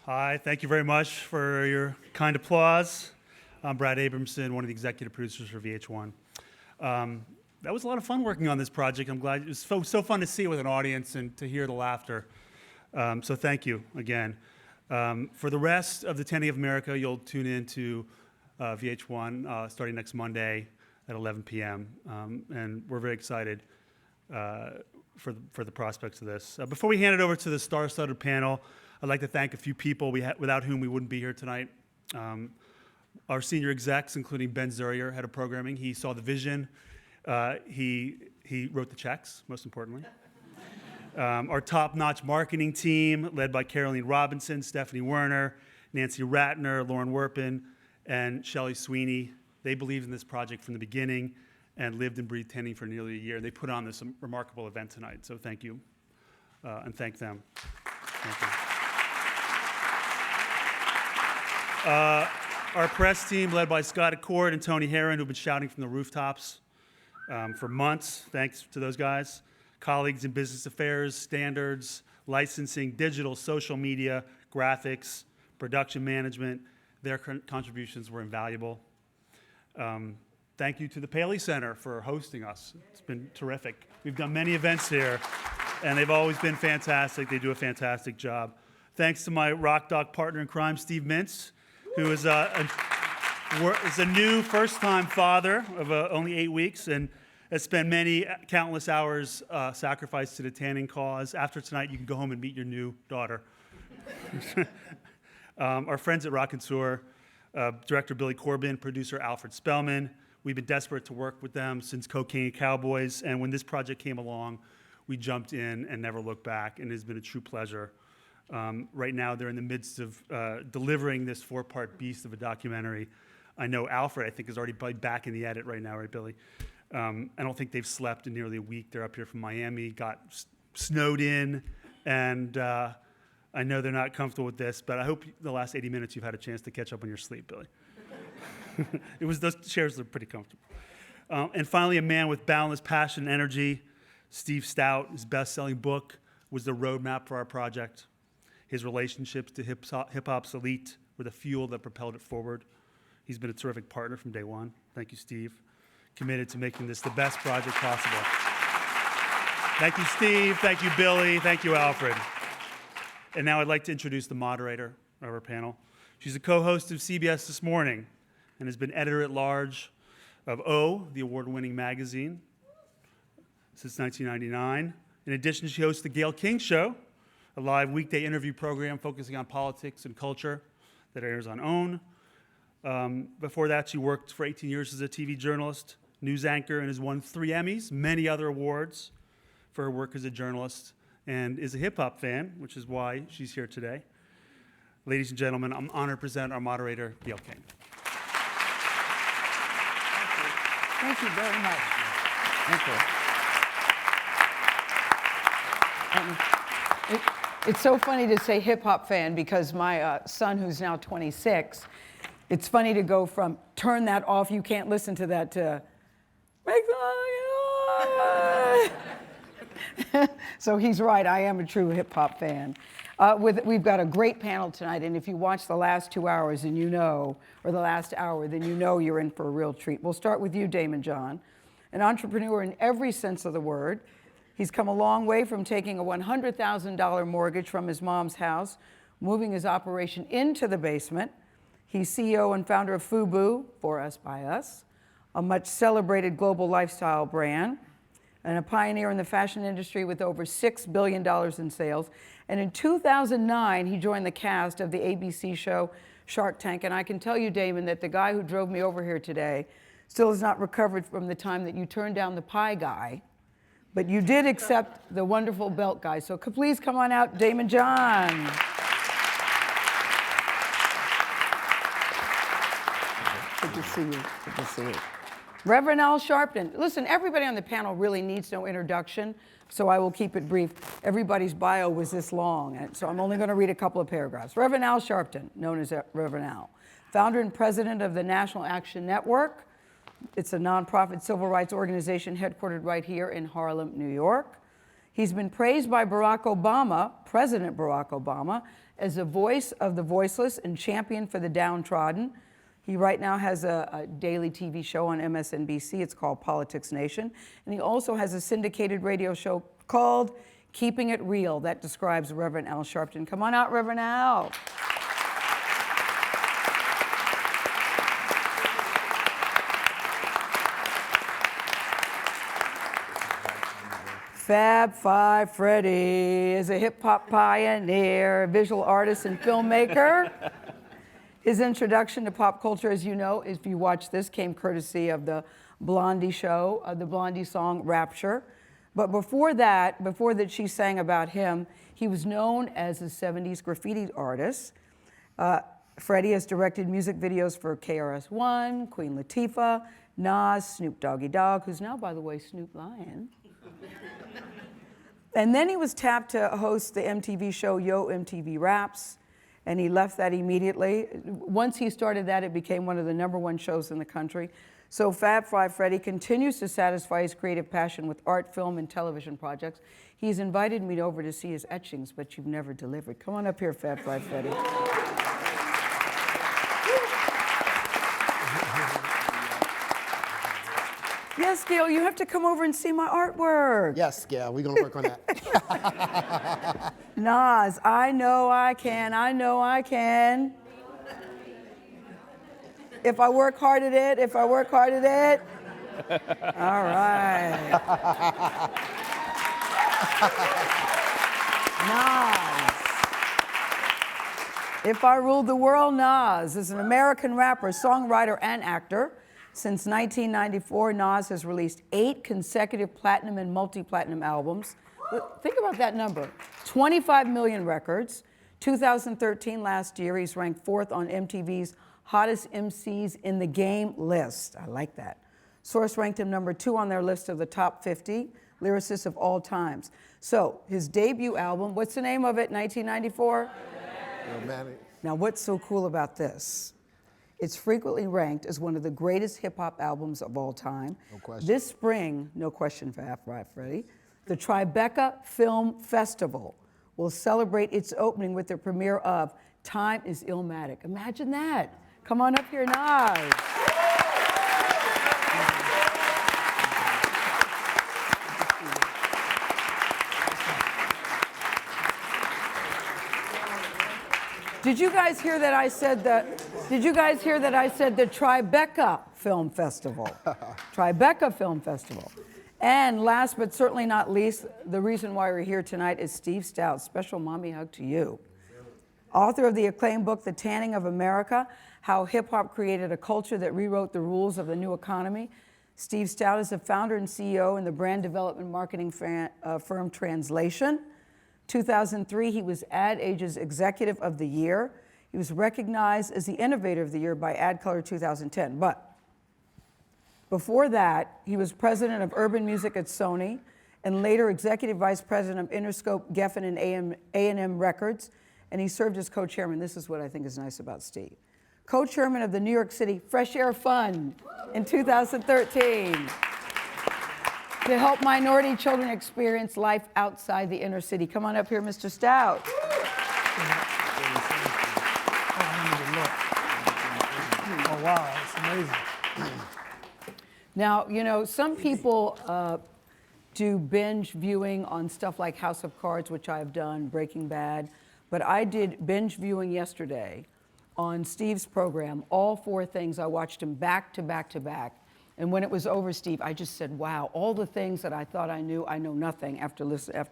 Hi, thank you very much for your kind applause. I'm Brad Abramson, one of the executive producers for VH1. That was a lot of fun working on this project. I'm glad it was so fun to see it with an audience and to hear the laughter. So thank you again. For the rest of the Tanning of America, you'll tune in to VH1 starting next Monday at 11 p.m. And we're very excited for the prospects of this. Before we hand it over to the star-studded panel, I'd like to thank a few people without whom we wouldn't be here tonight. Our senior execs, including Ben Zurier, head of programming. He saw the vision. He wrote the checks, most importantly. Our top-notch marketing team, led by Caroline Robinson, Stephanie Werner, Nancy Ratner, Lauren Werpin, and Shelley Sweeney. They believed in this project from the beginning and lived and breathed tanning for nearly a year. They put on this remarkable event tonight, so thank you, and thank them. Thank you. Our press team, led by Scott Accord and Tony Herron, who've been shouting from the rooftops for months. Thanks to those guys. Colleagues in business affairs, standards, licensing, digital, social media, graphics, production management. Their contributions were invaluable. Thank you to the Paley Center for hosting us. It's been terrific. We've done many events here, and they've always been fantastic. They do a fantastic job. Thanks to my rock dog partner in crime, Steve Mintz, who is a new first-time father of only 8 weeks and has spent many countless hours sacrificed to the tanning cause. After tonight, you can go home and meet your new daughter. Our friends at Rakontur, director Billy Corben, producer Alfred Spellman. We've been desperate to work with them since Cocaine Cowboys, and when this project came along, we jumped in and never looked back, and it has been a true pleasure. Right now, they're in the midst of delivering this 4-part beast of a documentary. I know Alfred, I think, is already back in the edit right now, right, Billy? I don't think they've slept in nearly a week. They're up here from Miami, got snowed in, and I know they're not comfortable with this, but I hope the last 80 minutes you've had a chance to catch up on your sleep, Billy. Those chairs are pretty comfortable. And finally, a man with boundless passion and energy, Steve Stoute. His best-selling book was the roadmap for our project. His relationships to hip-hop's elite were the fuel that propelled it forward. He's been a terrific partner from day one. Thank you, Steve. Committed to making this the best project possible. Thank you, Steve. Thank you, Billy. Thank you, Alfred. And now I'd like to introduce the moderator of our panel. She's a co-host of CBS This Morning and has been editor-at-large of O, the award-winning magazine, since 1999. In addition, she hosts the Gayle King Show, a live weekday interview program focusing on politics and culture that airs on OWN. Before that, she worked for 18 years as a TV journalist, news anchor, and has won 3 Emmys, many other awards for her work as a journalist, and is a hip-hop fan, which is why she's here today. Ladies and gentlemen, I'm honored to present our moderator, Gayle King. Thank you very much. Thank you. It's so funny to say hip-hop fan because my son, who's now 26, it's funny to go from turn that off, you can't listen to that, to make the So he's right, I am a true hip-hop fan. We've got a great panel tonight, and if you watch the last 2 hours and you know, or the last hour, then you know you're in for a real treat. We'll start with you, Damon John, an entrepreneur in every sense of the word. He's come a long way from taking a $100,000 mortgage from his mom's house, moving his operation into the basement. He's CEO and founder of FUBU, For Us By Us, a much celebrated global lifestyle brand, and a pioneer in the fashion industry with over $6 billion in sales. And in 2009, he joined the cast of the ABC show Shark Tank. And I can tell you, Damon, that the guy who drove me over here today still has not recovered from the time that you turned down the pie guy. But you did accept the wonderful belt guy. So please come on out, Damon John. Good to see you. Good to see you. Reverend Sharpton. Listen, everybody on the panel really needs no introduction, so I will keep it brief. Everybody's bio was this long, and so I'm only going to read a couple of paragraphs. Reverend Sharpton, known as Reverend Al, founder and president of the National Action Network. It's a nonprofit civil rights organization headquartered right here in Harlem, New York. He's been praised by Barack Obama, President Barack Obama, as a voice of the voiceless and champion for the downtrodden. He right now has a daily TV show on MSNBC. It's called Politics Nation. And he also has a syndicated radio show called Keeping It Real that describes Reverend Al Sharpton. Come on out, Reverend Al. Fab Five Freddy is a hip-hop pioneer, visual artist, and filmmaker. His introduction to pop culture, as you know, if you watch this, came courtesy of the Blondie show, the Blondie song Rapture. But before that she sang about him, he was known as a 70s graffiti artist. Freddie has directed music videos for KRS-One, Queen Latifah, Nas, Snoop Doggy Dogg, who's now, by the way, Snoop Lion. And then he was tapped to host the MTV show Yo MTV Raps, and he left that immediately. Once he started that, it became one of the #1 shows in the country. So Fab Five Freddy continues to satisfy his creative passion with art, film, and television projects. He's invited me over to see his etchings, but you've never delivered. Come on up here, Fab Five Freddy. Yes, Gail, you have to come over and see my artwork. Yes, Gail, we're gonna work on that. Nas, I know I can, I know I can. If I work hard at it, if I work hard at it. All right. Nas. If I Ruled the World, Nas is an American rapper, songwriter, and actor. Since 1994, Nas has released 8 consecutive platinum and multi-platinum albums. Think about that number, 25 million records. 2013, last year, he's ranked 4th on MTV's Hottest MCs in the Game list. I like that. Source ranked him #2 on their list of the top 50 lyricists of all times. So his debut album, what's the name of it, 1994? Romantic. Now what's so cool about this? It's frequently ranked as one of the greatest hip-hop albums of all time. No question. This spring, no question for Right, Freddie, the Tribeca Film Festival will celebrate its opening with the premiere of Time is Illmatic. Imagine that. Come on up here, Nas. Did you guys hear that I said the Tribeca Film Festival? Tribeca Film Festival. And last but certainly not least, the reason why we're here tonight is Steve Stoute. Special mommy hug to you. Author of the acclaimed book, The Tanning of America, How Hip-Hop Created a Culture That Rewrote the Rules of the New Economy. Steve Stoute is the founder and CEO in the brand development marketing firm Translation. 2003, he was Ad Age's Executive of the Year. He was recognized as the Innovator of the Year by Ad Color 2010. But before that, he was president of urban music at Sony and later executive vice president of Interscope, Geffen, and A&M Records. And he served as co-chairman. This is what I think is nice about Steve. Co-chairman of the New York City Fresh Air Fund in 2013. To help minority children experience life outside the inner city. Come on up here, Mr. Stoute. Oh, wow, it's amazing. Now, you know, some people do binge viewing on stuff like House of Cards, which I've done, Breaking Bad, but I did binge viewing yesterday on Steve's program, all 4 things. I watched them back to back to back. And when it was over, Steve, I just said, wow, all the things that I thought I knew, I know nothing after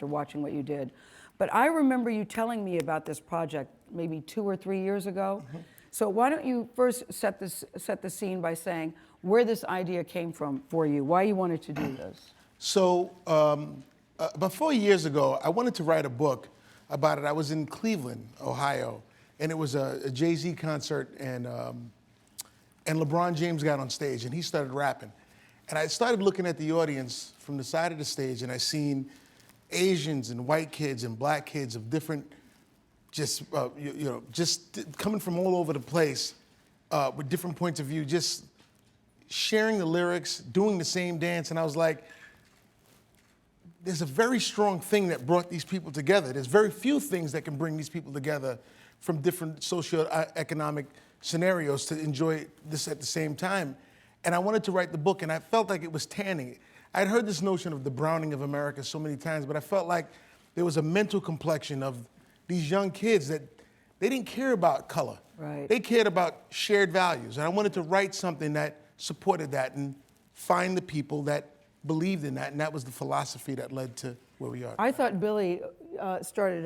watching what you did. But I remember you telling me about this project maybe 2 or 3 years ago. Mm-hmm. So why don't you first set the scene by saying where this idea came from for you, why you wanted to do this? So about 4 years ago, I wanted to write a book about it. I was in Cleveland, Ohio, and it was a Jay-Z concert, and LeBron James got on stage and he started rapping. And I started looking at the audience from the side of the stage, and I seen Asians and white kids and black kids of different, just coming from all over the place with different points of view, just sharing the lyrics, doing the same dance. And I was like, there's a very strong thing that brought these people together. There's very few things that can bring these people together from different socioeconomic scenarios to enjoy this at the same time. And I wanted to write the book, and I felt like it was tanning. I'd heard this notion of the browning of America so many times, but I felt like there was a mental complexion of these young kids that they didn't care about color. Right. They cared about shared values. And I wanted to write something that supported that and find the people that believed in that. And that was the philosophy that led to where we are. I thought Billy started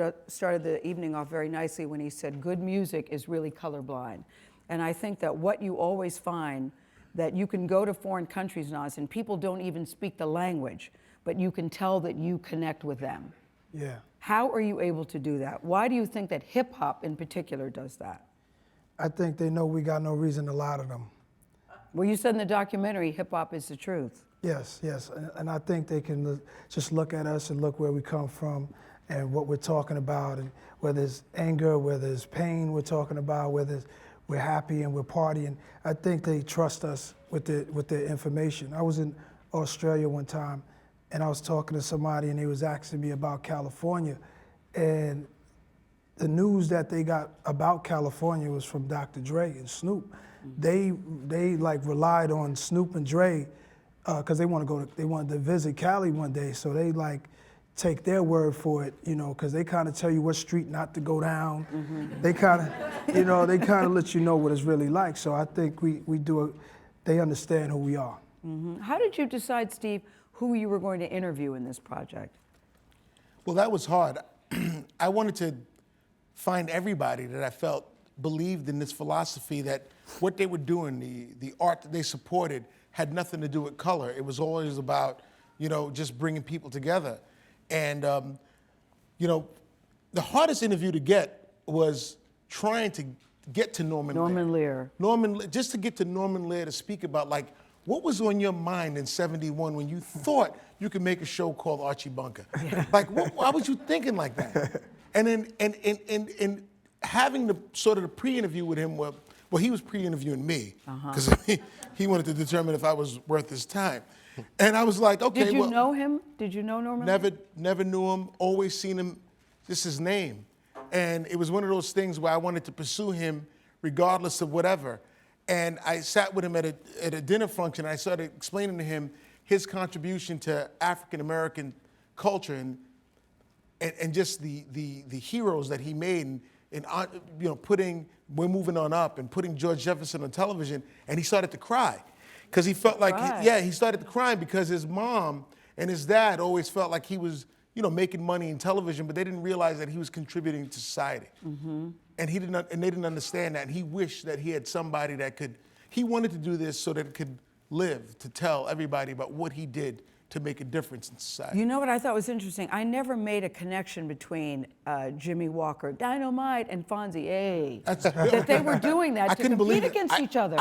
the evening off very nicely when he said, good music is really colorblind. And I think that what you always find, that you can go to foreign countries, Nas, and people don't even speak the language, but you can tell that you connect with them. Yeah. How are you able to do that? Why do you think that hip hop in particular does that? I think they know we got no reason to lie to them. Well, you said in the documentary, hip hop is the truth. Yes, yes. And I think they can just look at us and look where we come from and what we're talking about, and whether it's anger, whether it's pain we're talking about, whether we're happy and we're partying. I think they trust us with their information. I was in Australia one time, and I was talking to somebody, and they was asking me about California, and the news that they got about California was from Dr. Dre and Snoop. They like relied on Snoop and Dre because they wanted to visit Cali one day, so they like take their word for it, you know, because they kind of tell you what street not to go down. They kind of, you know, they kind of let you know what it's really like. So I think they understand who we are. How did you decide, Steve, who you were going to interview in this project? Well, that was hard. I wanted to find everybody that I felt believed in this philosophy that what they were doing, the art that they supported, had nothing to do with color. It was always about, you know, just bringing people together. And, you know, the hardest interview to get was trying to get to Norman Lear. Just to get to Norman Lear to speak about, like, what was on your mind in '71 when you thought you could make a show called Archie Bunker? Like, why was you thinking like that? And then, and having the sort of the pre-interview with him, well, he was pre-interviewing me, because he wanted to determine if I was worth his time. And I was like, okay, Did you know him? Did you know Norman? Never knew him, always seen him, just his name. And it was one of those things where I wanted to pursue him regardless of whatever. And I sat with him at a dinner function, and I started explaining to him his contribution to African-American culture and just the heroes that he made, and you know, putting We're Moving On Up and putting George Jefferson on television, and he started to cry. Because he felt like, he started to cry because his mom and his dad always felt like he was, you know, making money in television, but they didn't realize that he was contributing to society. And they didn't understand that. And he wished that he had somebody that he wanted to do this so that it could live, to tell everybody about what he did to make a difference in society. You know what I thought was interesting? I never made a connection between Jimmy Walker, Dynamite, and Fonzie A. That they were doing that to compete against each other.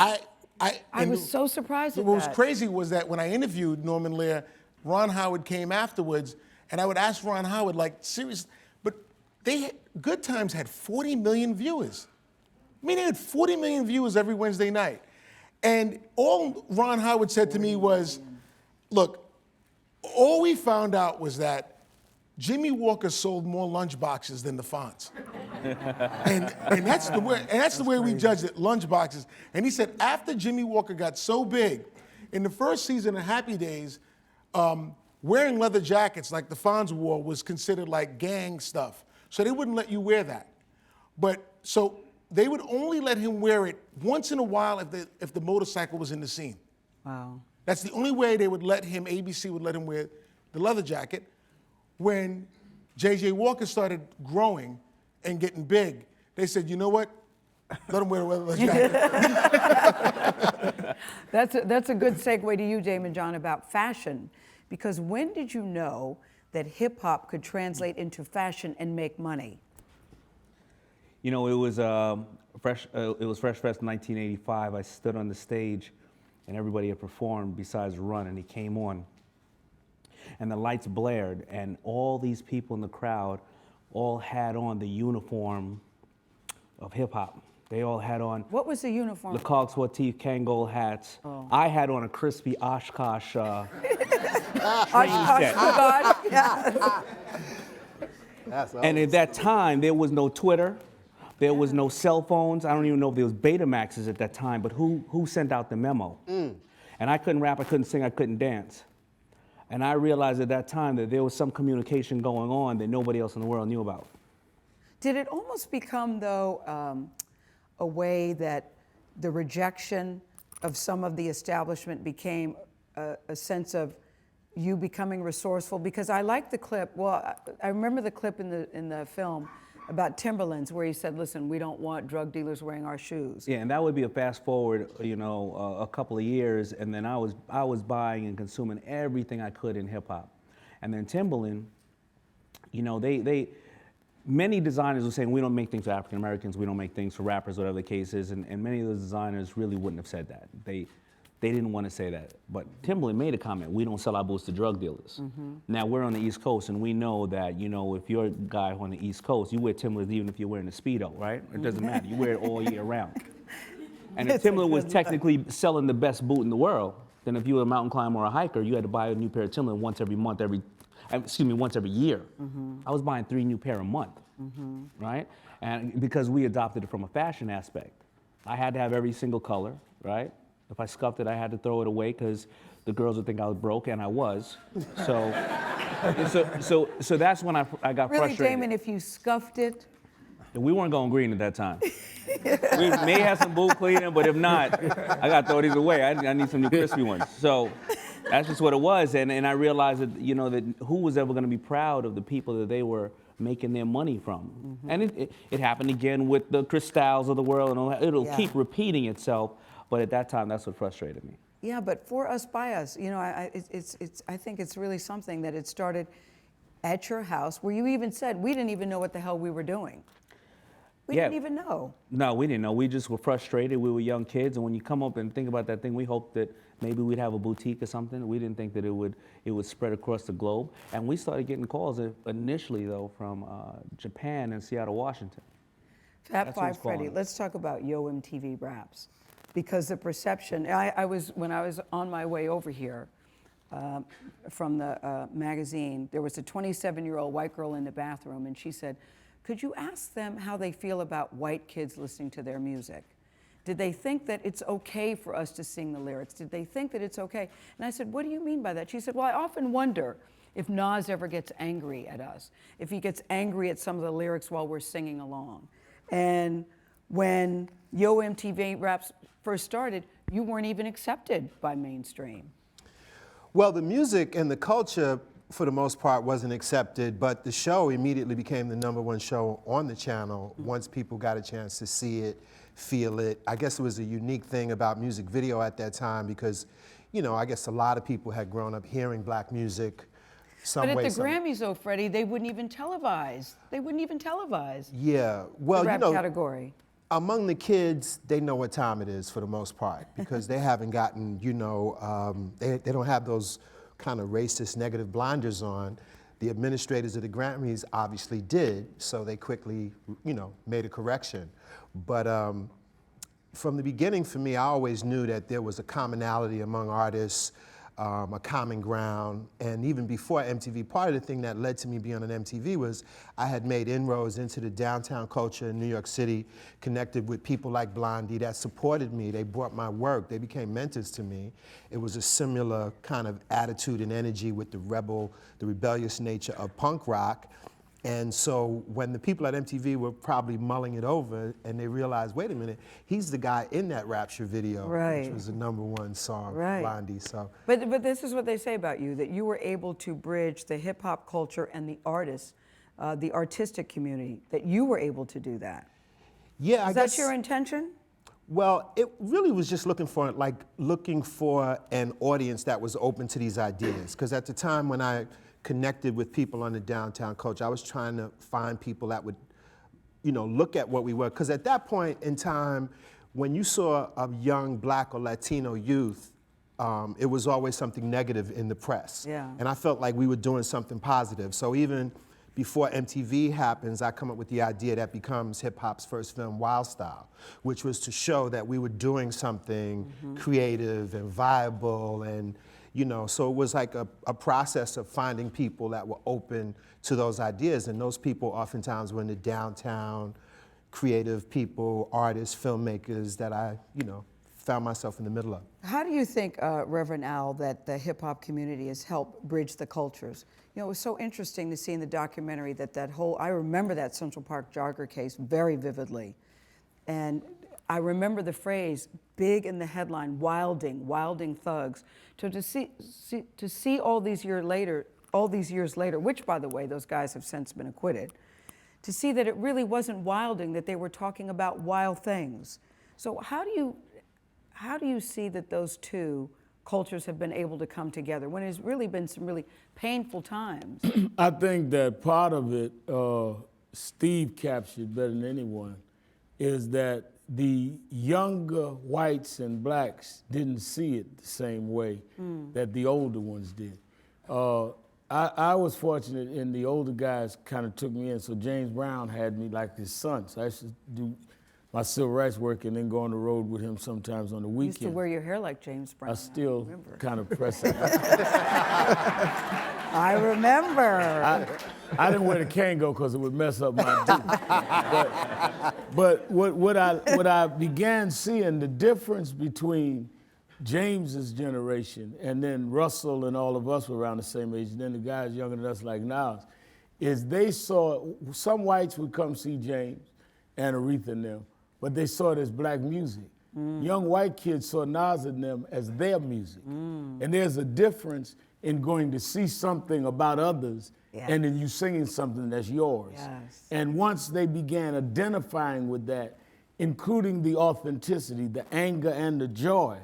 I was so surprised at that. What was crazy was that when I interviewed Norman Lear, Ron Howard came afterwards, and I would ask Ron Howard, like, seriously, but Good Times had 40 million viewers. I mean, they had 40 million viewers every Wednesday night. And all Ron Howard said to me was, look, all we found out was that Jimmy Walker sold more lunchboxes than the Fonz. and that's the way we judged it, lunchboxes. And he said after Jimmy Walker got so big, in the first season of Happy Days, wearing leather jackets like the Fonz wore was considered like gang stuff. So they wouldn't let you wear that. So they would only let him wear it once in a while if the motorcycle was in the scene. Wow. That's the only way they would let him, ABC would let him wear the leather jacket. When J.J. Walker started growing and getting big, they said, you know what? Let him wear the leather jacket. That's a good segue to you, Damon John, about fashion. Because when did you know that hip hop could translate into fashion and make money? You know, it was Fresh Fest 1985. I stood on the stage, and everybody had performed besides Run, and he came on. And the lights blared, and all these people in the crowd all had on the uniform of hip hop. They all had on. What was the uniform? Le Coq Sportif Kangol hats. Oh. I had on a crispy Oshkosh. Oshkosh. And at that time, there was no Twitter. There was no cell phones. I don't even know if there was Betamaxes at that time, but who sent out the memo? And I couldn't rap, I couldn't sing, I couldn't dance. And I realized at that time that there was some communication going on that nobody else in the world knew about. Did it almost become, though, a way that the rejection of some of the establishment became a sense of you becoming resourceful? Because I like the clip. Well, I remember the clip in the film about Timberlands where he said, "Listen, we don't want drug dealers wearing our shoes." Yeah, and that would be a fast forward, a couple of years, and then I was buying and consuming everything I could in hip hop, and then Timberland, many designers were saying we don't make things for African Americans, we don't make things for rappers, whatever the case is, and many of those designers really wouldn't have said that. They didn't want to say that. But Timberland made a comment, we don't sell our boots to drug dealers. Now we're on the East Coast and we know that, if you're a guy on the East Coast, you wear Timberlands even if you're wearing a Speedo, right? It doesn't matter, you wear it all year round. And if Timberland was technically selling the best boot in the world, then if you were a mountain climber or a hiker, you had to buy a new pair of Timberland once every year. I was buying 3 new pair a month, right? And because we adopted it from a fashion aspect. I had to have every single color, right? If I scuffed it, I had to throw it away because the girls would think I was broke, and I was. So that's when I got Really, frustrated. Damon, if you scuffed it? We weren't going green at that time. We may have some boot cleaning, but if not, I got to throw these away. I need some new crispy ones. So that's just what it was, and I realized that that who was ever going to be proud of the people that they were making their money from? And it happened again with the Cristals of the world, and all that. It'll keep repeating itself. But at that time, that's what frustrated me. Yeah, but for us, by us, I think it's really something that it started at your house, where you even said we didn't even know what the hell we were doing. We didn't even know. No, we didn't know. We just were frustrated. We were young kids, and when you come up and think about that thing, we hoped that maybe we'd have a boutique or something. We didn't think that it would spread across the globe. And we started getting calls initially, though, from Japan and Seattle, Washington. Fat Five Freddy, let's talk about Yo MTV Raps. Because the perception, when I was on my way over here from the magazine, there was a 27-year-old white girl in the bathroom, and she said, "Could you ask them how they feel about white kids listening to their music? Did they think that it's okay for us to sing the lyrics? Did they think that it's okay?" And I said, "What do you mean by that?" She said, "Well, I often wonder if Nas ever gets angry at us, if he gets angry at some of the lyrics while we're singing along." And when Yo MTV Raps first started, you weren't even accepted by mainstream. Well, the music and the culture, for the most part, wasn't accepted, but the show immediately became the #1 show on the channel once people got a chance to see it, feel it. I guess it was a unique thing about music video at that time because, I guess a lot of people had grown up hearing black music. But at the Grammys, though, Freddie, they wouldn't even televise. Yeah, well, the rap category. Among the kids, they know what time it is for the most part because they haven't gotten, they don't have those kind of racist negative blinders on. The administrators of the Grammys obviously did, so they quickly, made a correction. But from the beginning for me, I always knew that there was a commonality among artists, a common ground, and even before MTV, part of the thing that led to me being on MTV was I had made inroads into the downtown culture in New York City, connected with people like Blondie that supported me. They brought my work. They became mentors to me. It was a similar kind of attitude and energy with the rebellious nature of punk rock. And so when the people at MTV were probably mulling it over and they realized, wait a minute, he's the guy in that Rapture video, which was the #1 song, Blondie. So. But this is what they say about you, that you were able to bridge the hip hop culture and the artists, the artistic community, that you were able to do that. Yeah, Is that your intention? Well, it really was just looking for an audience that was open to these ideas. Because at the time when I connected with people on the downtown culture, I was trying to find people that would, look at what we were. Because at that point in time, when you saw a young black or Latino youth, it was always something negative in the press. Yeah. And I felt like we were doing something positive. So even before MTV happens, I come up with the idea that becomes hip-hop's first film, Wild Style, which was to show that we were doing something creative and viable and, so it was like a process of finding people that were open to those ideas, and those people oftentimes were in the downtown, creative people, artists, filmmakers that I, found myself in the middle of. How do you think, Reverend Al, that the hip hop community has helped bridge the cultures? It was so interesting to see in the documentary that whole, I remember that Central Park jogger case very vividly. And I remember the phrase, big in the headline, wilding thugs. To see all these years later, which by the way, those guys have since been acquitted, to see that it really wasn't wilding, that they were talking about wild things. So how do you see that those two cultures have been able to come together when it's really been some really painful times? I think that part of it, Steve captured better than anyone, is that the younger whites and blacks didn't see it the same way that the older ones did. I was fortunate, and the older guys kind of took me in, so James Brown had me like his son, so I used to do my civil rights work and then go on the road with him sometimes on the You weekend. used to wear your hair like James Brown. I still remember. kind of press it. I remember. I didn't wear the Kango because it would mess up my tooth. But what I began seeing, the difference between James's generation and then Russell and all of us were around the same age, and then the guys younger than us like Nas, is they saw, some whites would come see James and Aretha and them, but they saw it as black music. Young white kids saw Nas and them as their music. And there's a difference in going to see something about others and then you singing something that's yours. Yes. And once they began identifying with that, including the authenticity, the anger and the joy,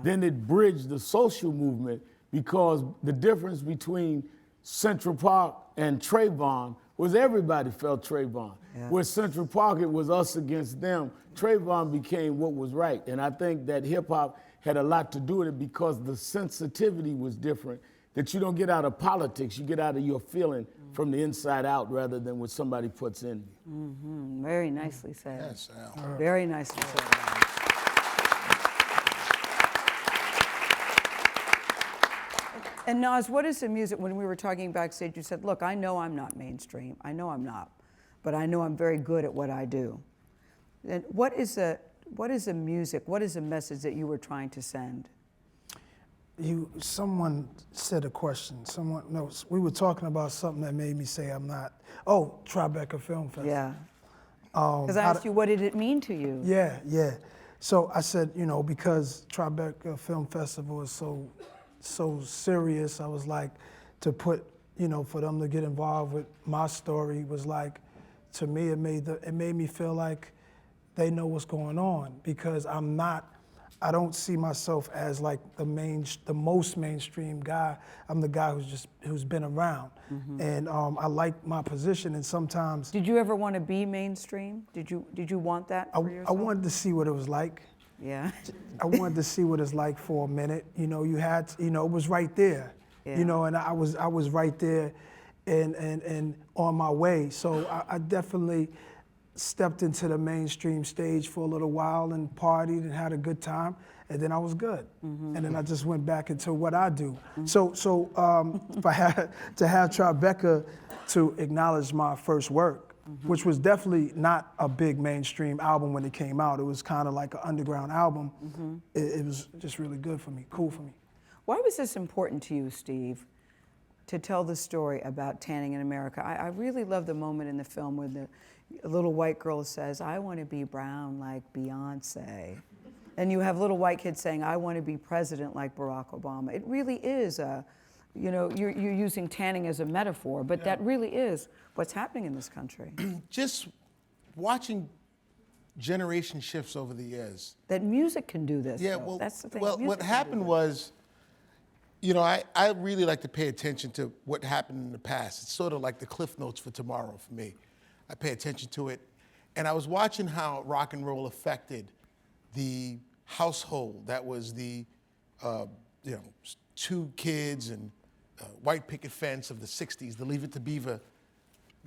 then it bridged the social movement, because the difference between Central Park and Trayvon was everybody felt Trayvon. Where Central Park, it was us against them. Trayvon became what was right. And I think that hip hop had a lot to do with it, because the sensitivity was different, that you don't get out of politics, you get out of your feeling from the inside out rather than what somebody puts in you. Very nicely said. Yes, Al. Very nicely said. And Nas, what is the music? When we were talking backstage, you said, look, I know I'm not mainstream. I know I'm not. But I know I'm very good at what I do. And what is the music? What is the message that you were trying to send? Someone said a question. We were talking about something that made me say I'm not. Oh, Tribeca Film Festival. Yeah. Because I asked you, what did it mean to you? Yeah. So I said, because Tribeca Film Festival is so serious, I was like, to put, for them to get involved with my story was like, to me, it made me feel like they know what's going on, because I don't see myself as like the most mainstream guy. I'm the guy who's been around, and I like my position. And sometimes, Did you ever want to be mainstream? Did you want that for I yourself? wanted to see what it was like. Yeah. I wanted to see what it's like for a minute. You had, it was right there. And I was right there, and on my way. So I definitely stepped into the mainstream stage for a little while and partied and had a good time, and then I was good. And then I just went back into what I do. So if I had to have Tribeca to acknowledge my first work, which was definitely not a big mainstream album when it came out. It was kind of like an underground album. It was just really good for me, cool for me. Why was this important to you, Steve, to tell the story about tanning in America? I really love the moment in the film where the little white girl says, I want to be brown like Beyonce. And you have little white kids saying, I want to be president like Barack Obama. It really is you're using tanning as a metaphor, but that really is what's happening in this country. Just watching generation shifts over the years. That music can do this. Yeah, though. well, That's the thing. well, Music what can do happened this. was, I really like to pay attention to what happened in the past. It's sort of like the Cliff Notes for tomorrow for me. I pay attention to it. And I was watching how rock and roll affected the household that was the, two kids and white picket fence of the 60s, the Leave It to Beaver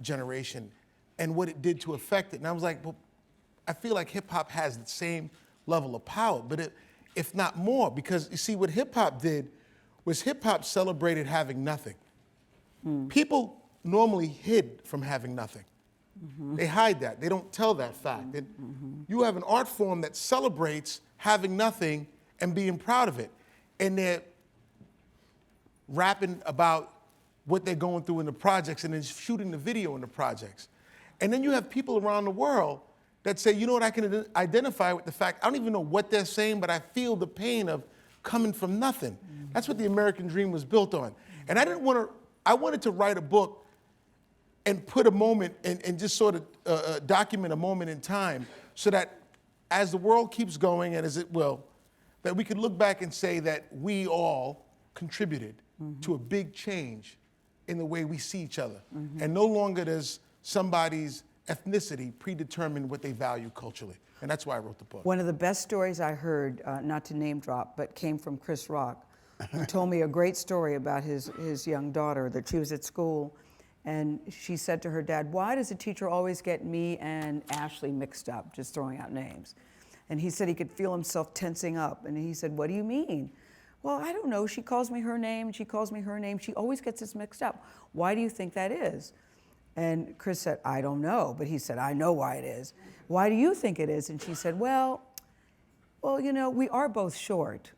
generation, and what it did to affect it. And I was like, well, I feel like hip hop has the same level of power, but if not more, because you see what hip hop did was hip hop celebrated having nothing. People normally hid from having nothing. They hide that. They don't tell that fact. And you have an art form that celebrates having nothing and being proud of it. And they're rapping about what they're going through in the projects and then shooting the video in the projects. And then you have people around the world that say, you know what, I can identify with the fact, I don't even know what they're saying, but I feel the pain of coming from nothing. That's what the American dream was built on. And I wanted to write a book and put a moment and just sort of document a moment in time so that as the world keeps going, and as it will, that we could look back and say that we all contributed to a big change in the way we see each other. And no longer does somebody's ethnicity predetermine what they value culturally. And that's why I wrote the book. One of the best stories I heard, not to name drop, but came from Chris Rock. He told me a great story about his young daughter, that she was at school, and she said to her dad, why does the teacher always get me and Ashley mixed up, just throwing out names? And he said he could feel himself tensing up. And he said, what do you mean? Well, I don't know. She calls me her name, she calls me her name. She always gets us mixed up. Why do you think that is? And Chris said, I don't know. But he said, I know why it is. Why do you think it is? And she said, well, you know, we are both short.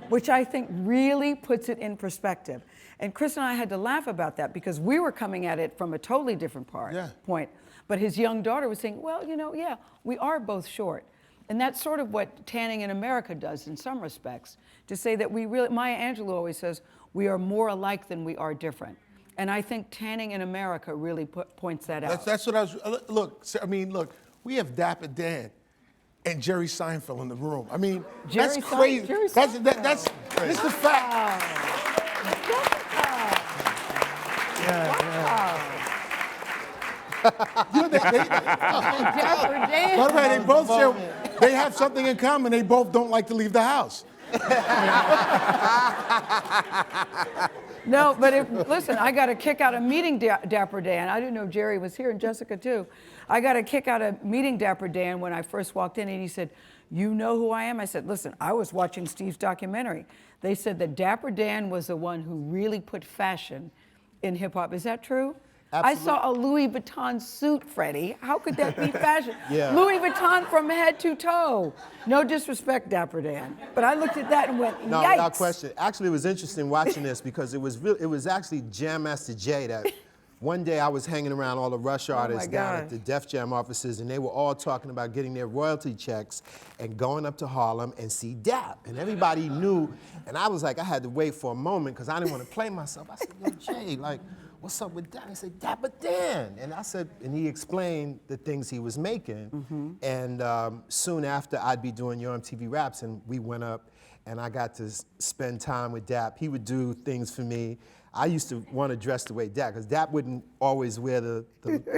Which I think really puts it in perspective. And Chris and I had to laugh about that because we were coming at it from a totally different point. But his young daughter was saying, well, you know, yeah, we are both short. And that's sort of what Tanning in America does in some respects, to say that we really, Maya Angelou always says, we are more alike than we are different. And I think Tanning in America really points that out. That's what I was, look, we have Dapper Dan and Jerry Seinfeld in the room. I mean, that's crazy. That's this is the fact. You know, Dapper Dan. by the way, they both share, they have something in common. They both don't like to leave the house. No, but listen, I got a kick out of meeting Dapper Dan. I didn't know Jerry was here, and Jessica too. I got a kick out of meeting Dapper Dan when I first walked in, and he said, you know who I am? I said, listen, I was watching Steve's documentary. They said that Dapper Dan was the one who really put fashion in hip hop. Is that true? Absolutely. I saw a Louis Vuitton suit, Freddie. How could that be fashion? Yeah. Louis Vuitton from head to toe. No disrespect, Dapper Dan, but I looked at that and went, No, yikes. without question. Actually, it was interesting watching this because it was actually Jam Master Jay that one day I was hanging around all the Rush artists down at the Def Jam offices, and they were all talking about getting their royalty checks and going up to Harlem and see Dap. And everybody knew, and I was like, I had to wait for a moment because I didn't want to play myself. I said, yo, Jay, like, what's up with that? He said, Dapper Dan. And I said, and he explained the things he was making. And soon after, I'd be doing Your MTV Raps, and we went up, and I got to spend time with Dap. He would do things for me. I used to want to dress the way Dap, because Dap wouldn't always wear the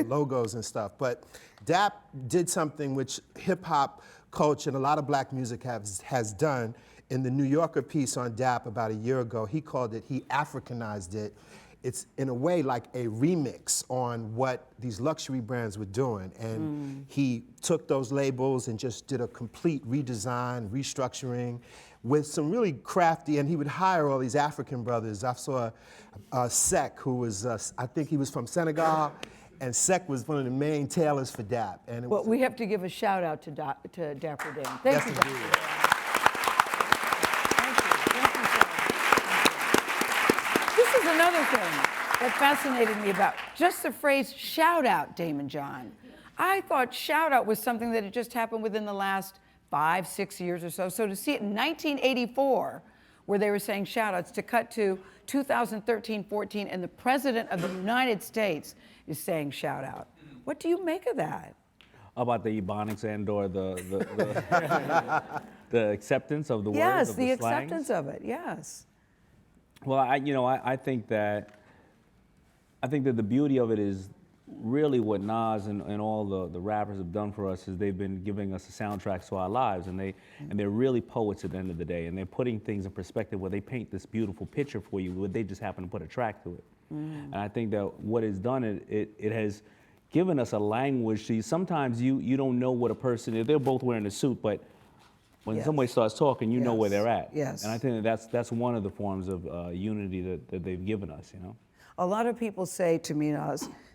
logos and stuff. But Dap did something which hip-hop culture and a lot of black music has done. In the New Yorker piece on Dap about a year ago, he Africanized it. It's in a way like a remix on what these luxury brands were doing. And he took those labels and just did a complete redesign, restructuring with some really crafty, and he would hire all these African brothers. I saw Sek, who was, I think he was from Senegal, and Sek was one of the main tailors for Dap. And Well, we have to give a shout out to Dapper Dan. Thank you, Dapper Dan. This is another thing that fascinated me about just the phrase shout out, Damon John. I thought shout out was something that had just happened within the last 5, 6 years or so. So to see it in 1984, where they were saying shout outs, to cut to 2013-14, and the President of the United States is saying shout out. What do you make of that? About the ebonics and or the acceptance of the words, Yes, of the the slangs? acceptance of it, yes. Well, I think that the beauty of it is really what Nas and all the rappers have done for us is they've been giving us the soundtracks to our lives, and they're really poets at the end of the day, and they're putting things in perspective where they paint this beautiful picture for you, where they just happen to put a track to it. And I think that what it's done, it has given us a language. Sometimes you don't know what a person is. They're both wearing a suit, but when somebody starts talking, you know where they're at. Yes. And I think that's one of the forms of unity that they've given us, you know. A lot of people say to me,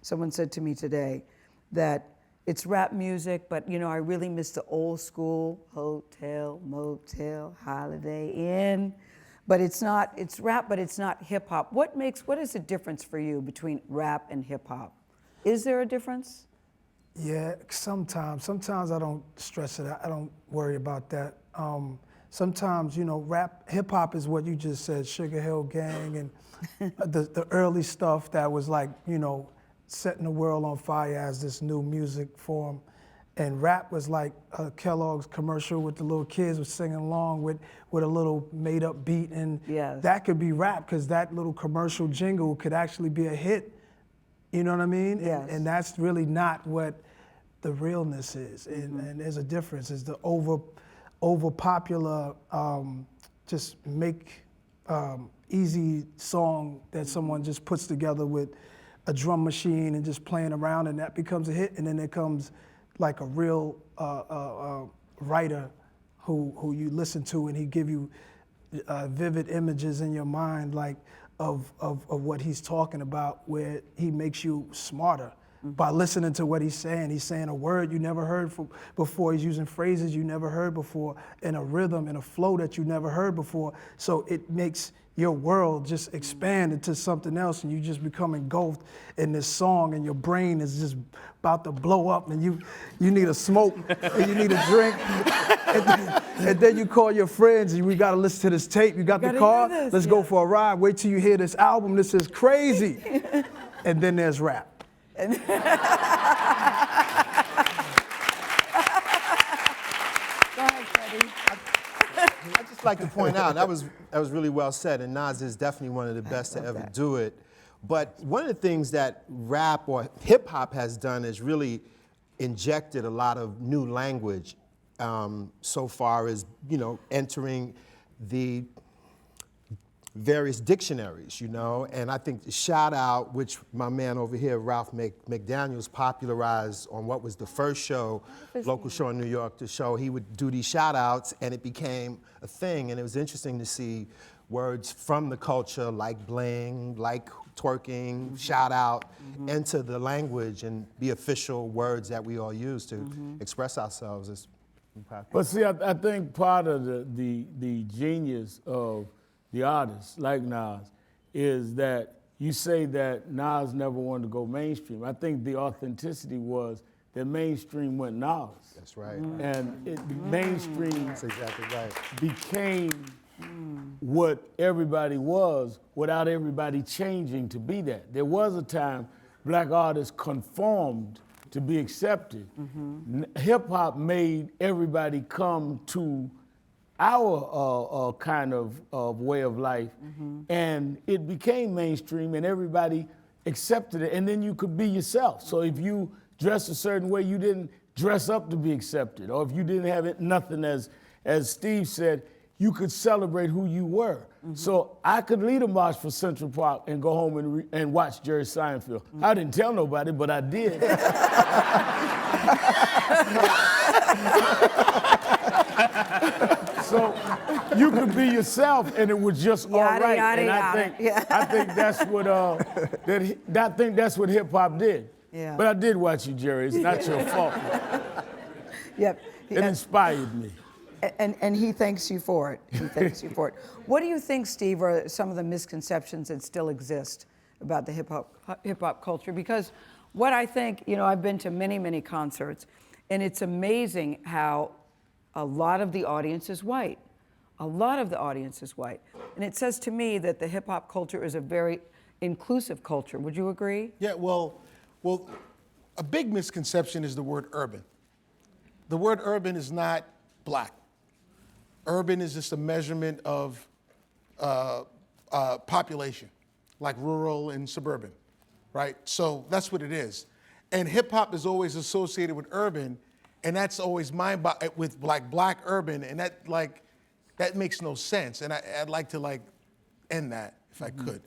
someone said to me today, that it's rap music, but I really miss the old school hotel, motel, Holiday Inn. But it's rap, but it's not hip hop. What is the difference for you between rap and hip hop? Is there a difference? Yeah, sometimes I don't stress it out. I don't worry about that. Sometimes, rap, hip hop is what you just said, Sugar Hill Gang and the early stuff that was like, setting the world on fire as this new music form. And rap was like a Kellogg's commercial with the little kids was singing along with a little made up beat. And Yes. that could be rap because that little commercial jingle could actually be a hit. You know what I mean? Yes. And that's really not what the realness is. And there's a difference. It's the over popular, just make easy song that someone just puts together with a drum machine and just playing around, and that becomes a hit. And then there comes like a real writer who you listen to, and he give you vivid images in your mind, like of what he's talking about, where he makes you smarter by listening to what he's saying. He's saying a word you never heard before. He's using phrases you never heard before, in a rhythm, in a flow that you never heard before. So it makes your world just expand into something else, and you just become engulfed in this song, and your brain is just about to blow up, and you need a smoke, and you need a drink, and then you call your friends, and we got to listen to this tape. You got the car? Let's go for a ride. Wait till you hear this album. This is crazy. And then there's rap. I'd just like to point out, that was really well said, and Nas is definitely one of the best to ever do it. But one of the things that rap or hip hop has done is really injected a lot of new language so far as, entering the various dictionaries, and I think the shout out, which my man over here, Ralph McDaniels, popularized on what was the first show, local show in New York, the show, he would do these shout outs, and it became a thing, and it was interesting to see words from the culture like bling, like twerking, shout out, enter the language and be official words that we all use to express ourselves as popular. But see, I think part of the genius of the artist like Nas is that you say that Nas never wanted to go mainstream. I think the authenticity was that mainstream went Nas. That's right. And mainstream That's exactly right. became what everybody was without everybody changing to be that. There was a time black artists conformed to be accepted. Hip hop made everybody come to our kind of way of life, and it became mainstream, and everybody accepted it, and then you could be yourself. So if you dress a certain way, you didn't dress up to be accepted, or if you didn't have it, nothing, as Steve said, you could celebrate who you were. So I could lead a march for Central Park and go home and watch Jerry Seinfeld. I didn't tell nobody, but I did. So you could be yourself, and it was just all right. And I think that's what I think that's what hip hop did. Yeah. But I did watch you, Jerry. It's not your fault. Yep. It inspired me. And he thanks you for it. He thanks you for it. What do you think, Steve, are some of the misconceptions that still exist about the hip hop culture? Because what I think, I've been to many, many concerts, and it's amazing how a lot of the audience is white. A lot of the audience is white. And it says to me that the hip hop culture is a very inclusive culture. Would you agree? Yeah, well, a big misconception is the word urban. The word urban is not black. Urban is just a measurement of population, like rural and suburban, right? So that's what it is. And hip hop is always associated with urban, and that's always with like black urban, and that makes no sense. And I'd like to end that if I could.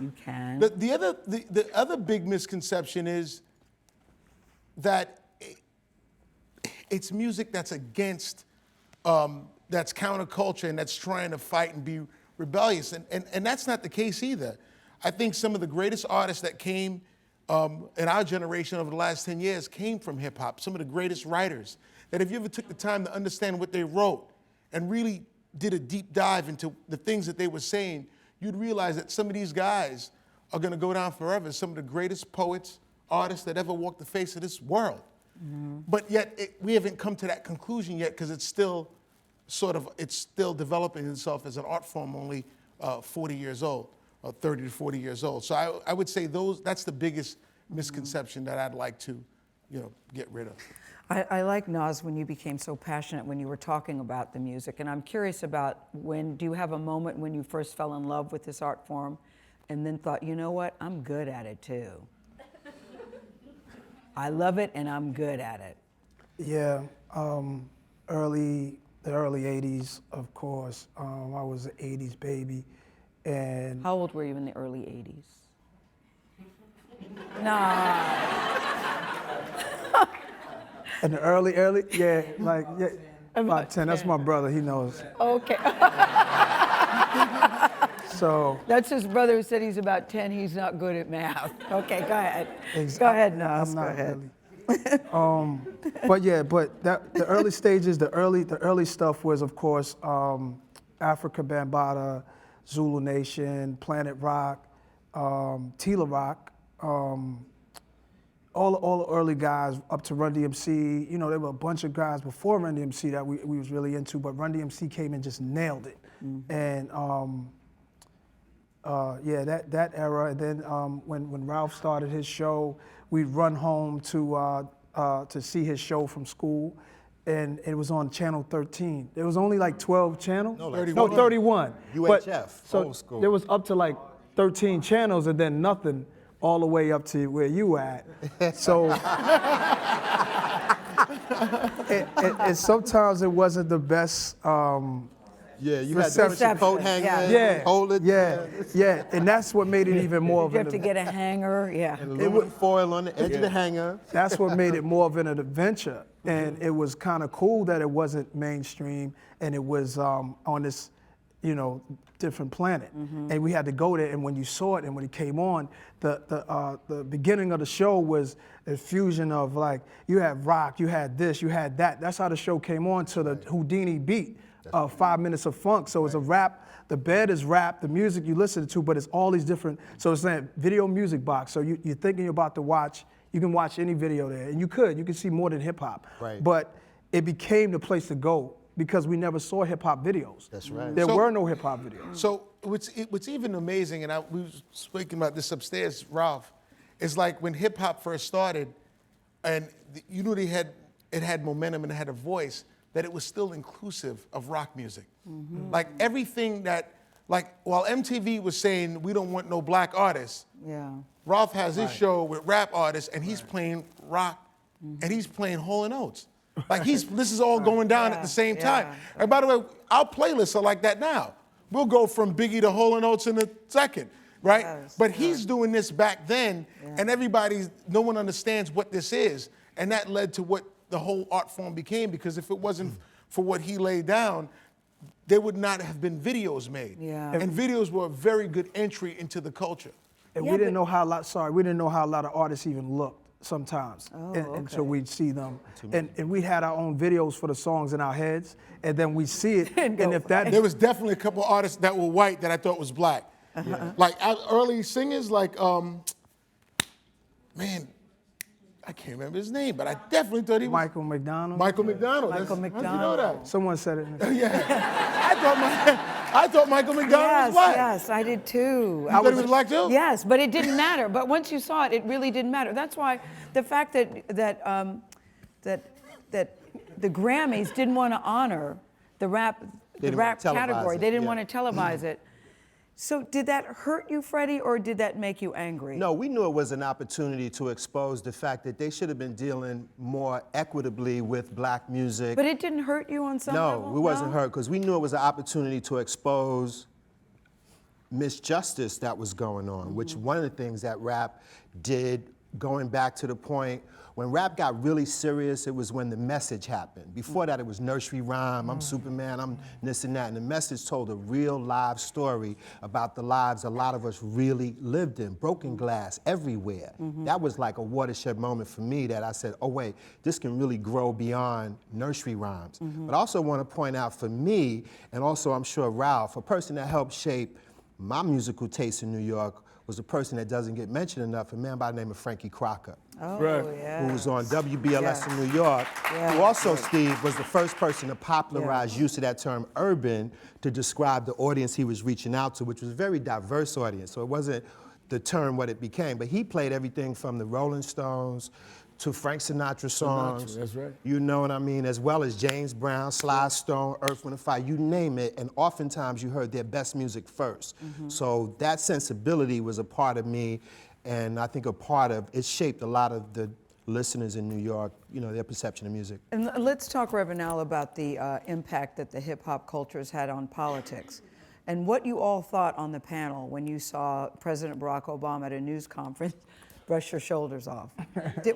You can. The other big misconception is that it's music that's against, that's counterculture, and that's trying to fight and be rebellious, and that's not the case either. I think some of the greatest artists that came in our generation over the last 10 years came from hip hop. Some of the greatest writers that if you ever took the time to understand what they wrote and really did a deep dive into the things that they were saying, you'd realize that some of these guys are gonna go down forever as some of the greatest poets, artists that ever walked the face of this world. But yet we haven't come to that conclusion yet because it's still it's still developing itself as an art form only 40 years old, or 30 to 40 years old. So I would say that's the biggest misconception that I'd like to, get rid of. I like, Nas, when you became so passionate when you were talking about the music, and I'm curious about do you have a moment when you first fell in love with this art form and then thought, you know what, I'm good at it too. I love it and I'm good at it. Yeah, the early 80s, of course. I was an 80s baby, and How old were you in the early 80s? Nah. in the early, about 10. That's my brother, he knows. Okay. So, That's his brother who said he's about 10, he's not good at math. Okay, go ahead. Go ahead, Nas, I'm go not ahead. really. But the early stages, the early stuff was, of course, Africa Bambaataa, Zulu Nation, Planet Rock, Tila Rock, all the early guys up to Run DMC. There were a bunch of guys before Run DMC that we was really into, but Run DMC came and just nailed it. And that era. And then when Ralph started his show, we'd run home to see his show from school, and it was on Channel 13. There was only like 12 channels. No, like 31. UHF, So old school. there was up to like 13 channels, and then nothing all the way up to where you at. So, and sometimes it wasn't the best. Yeah, you had to put your coat hanger, hold it. Yeah, and that's what made it even more of You an have to get a hanger, yeah. and aluminum foil on the edge of the hanger. That's what made it more of an adventure. And it was kind of cool that it wasn't mainstream and it was on this, different planet. And we had to go there, and when you saw it and when it came on, the beginning of the show was a fusion of like, you had rock, you had this, you had that. That's how the show came on to the Houdini beat. 5 minutes of funk. So it's a rap, the bed is rap, the music you listen to, but it's all these different, so it's that video music box. So you're thinking you're about to watch, you can watch any video there, and you can see more than hip hop. Right. But it became the place to go because we never saw hip hop videos. That's right. There So- were no hip hop videos. So what's even amazing, and we were speaking about this upstairs, Ralph, is like when hip hop first started, and you knew it had momentum and it had a voice, that it was still inclusive of rock music. Like everything while MTV was saying we don't want no black artists, Yeah. Ralph has his show with rap artists and he's playing rock and he's playing Hall & Oates. Like this is all going down at the same time. And by the way, our playlists are like that now. We'll go from Biggie to Hall & Oates in a second, right? Yes, But he's doing this back then and no one understands what this is. And that led to what the whole art form became, because if it wasn't for what he laid down, there would not have been videos made. Yeah. And videos were a very good entry into the culture. And Yeah, we didn't know how a lot of artists even looked sometimes until we'd see them. And we had our own videos for the songs in our heads, and then we see it, and if that There was definitely a couple artists that were white that I thought was black. Like early singers, like, I can't remember his name, but I definitely thought he was Michael McDonald. Michael McDonald. Michael How'd you know McDonald. that? Someone said it. I thought Michael McDonald was black. Yes, I did too. You thought he was black too? Yes, but it didn't matter. But once you saw it, it really didn't matter. That's why the fact that the Grammys didn't want to honor the rap didn't wanna televise category. it, They didn't yeah. want to televise it. So did that hurt you, Freddie, or did that make you angry? No, we knew it was an opportunity to expose the fact that they should have been dealing more equitably with black music. But it didn't hurt you on some level? No, we wasn't hurt because we knew it was an opportunity to expose misjustice that was going on, which one of the things that rap did going back to the point when rap got really serious, it was when the message happened. Before that, it was nursery rhyme, I'm Superman, I'm this and that. And the message told a real live story about the lives a lot of us really lived in. Broken glass everywhere. That was like a watershed moment for me that I said, oh wait, this can really grow beyond nursery rhymes. But I also want to point out for me, and also I'm sure Ralph, a person that helped shape my musical taste in New York was a person that doesn't get mentioned enough, a man by the name of Frankie Crocker. Oh, Right. yeah. Who was on WBLS Yes. in New York, Yeah. who also, Steve, was the first person to popularize use of that term urban to describe the audience he was reaching out to, which was a very diverse audience. So it wasn't the term what it became, but he played everything from the Rolling Stones to Frank Sinatra songs. That's right. You know what I mean? As well as James Brown, Sly Stone, Earth, Wind & Fire, you name it, and oftentimes you heard their best music first. So that sensibility was a part of me, and I think it shaped a lot of the listeners in New York, you know, their perception of music. And let's talk, Reverend, now about the impact that the hip-hop culture has had on politics. And what you all thought on the panel when you saw President Barack Obama at a news conference brush your shoulders off.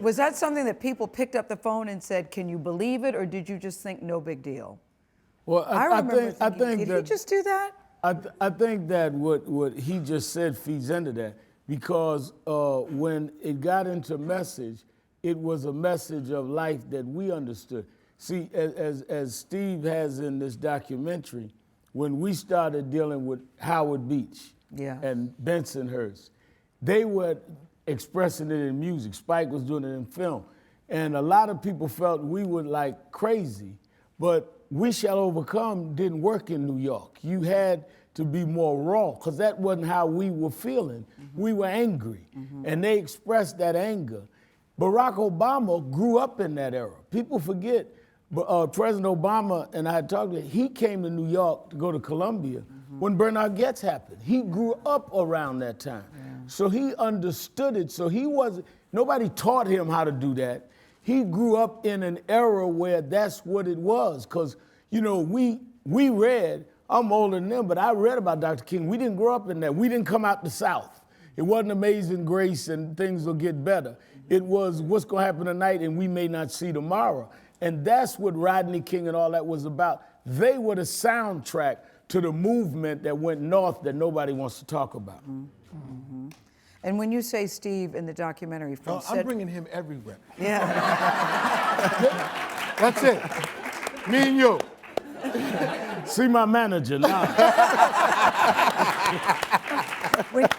Was that something that people picked up the phone and said, can you believe it, or did you just think no big deal? Well, I remember I thinking, think did that he just do that? I think that what he just said feeds into that, because when it got into message, it was a message of life that we understood. See, as Steve has in this documentary, when we started dealing with Howard Beach and Bensonhurst, they were expressing it in music. Spike was doing it in film. And a lot of people felt we were like crazy, but We Shall Overcome didn't work in New York. You had to be more raw, because that wasn't how we were feeling. We were angry, and they expressed that anger. Barack Obama grew up in that era. People forget, President Obama, and I had talked to him, he came to New York to go to Columbia when Bernard Getz happened. He grew up around that time. So he understood it. So nobody taught him how to do that. He grew up in an era where that's what it was. Because, you know, we read, I'm older than them, but I read about Dr. King. We didn't grow up in that. We didn't come out the South. It wasn't Amazing Grace and things will get better. It was what's going to happen tonight and we may not see tomorrow. And that's what Rodney King and all that was about. They were the soundtrack to the movement that went north that nobody wants to talk about. And when you say, Steve, in the documentary from I'm bringing him everywhere. Yeah. That's it. Me and you. See my manager now.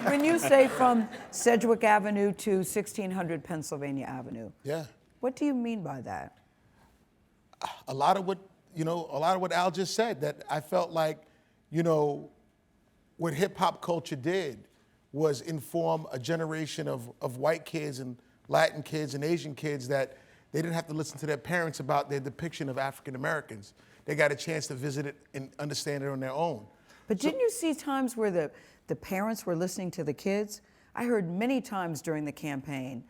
when you say from Sedgwick Avenue to 1600 Pennsylvania Avenue, Yeah. what do you mean by that? A lot of what Al just said, that I felt like, you know, what hip hop culture did was inform a generation of white kids and Latin kids and Asian kids that they didn't have to listen to their parents about their depiction of African Americans. They got a chance to visit it and understand it on their own. But didn't you see times where the parents were listening to the kids? I heard many times during the campaign,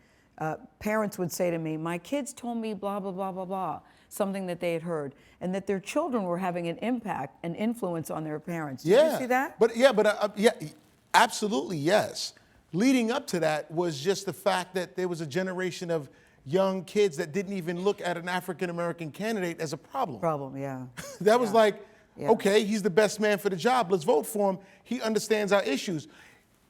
parents would say to me, my kids told me blah, blah, blah, blah, blah, something that they had heard, and that their children were having an impact, an influence on their parents. Did you see that? But absolutely, yes. Leading up to that was just the fact that there was a generation of young kids that didn't even look at an African-American candidate as a problem. That was like, okay, he's the best man for the job. Let's vote for him. He understands our issues.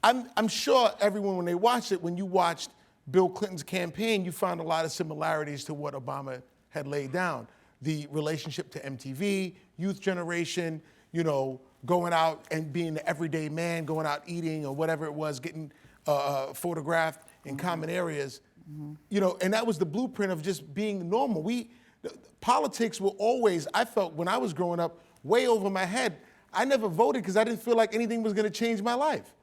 I'm sure everyone, when they watched it, when you watched Bill Clinton's campaign, you found a lot of similarities to what Obama had laid down. The relationship to MTV, youth generation, you know, going out and being the everyday man, going out eating or whatever it was, getting photographed in common areas. You know, and that was the blueprint of just being normal. Politics were always, I felt when I was growing up, way over my head. I never voted because I didn't feel like anything was gonna change my life.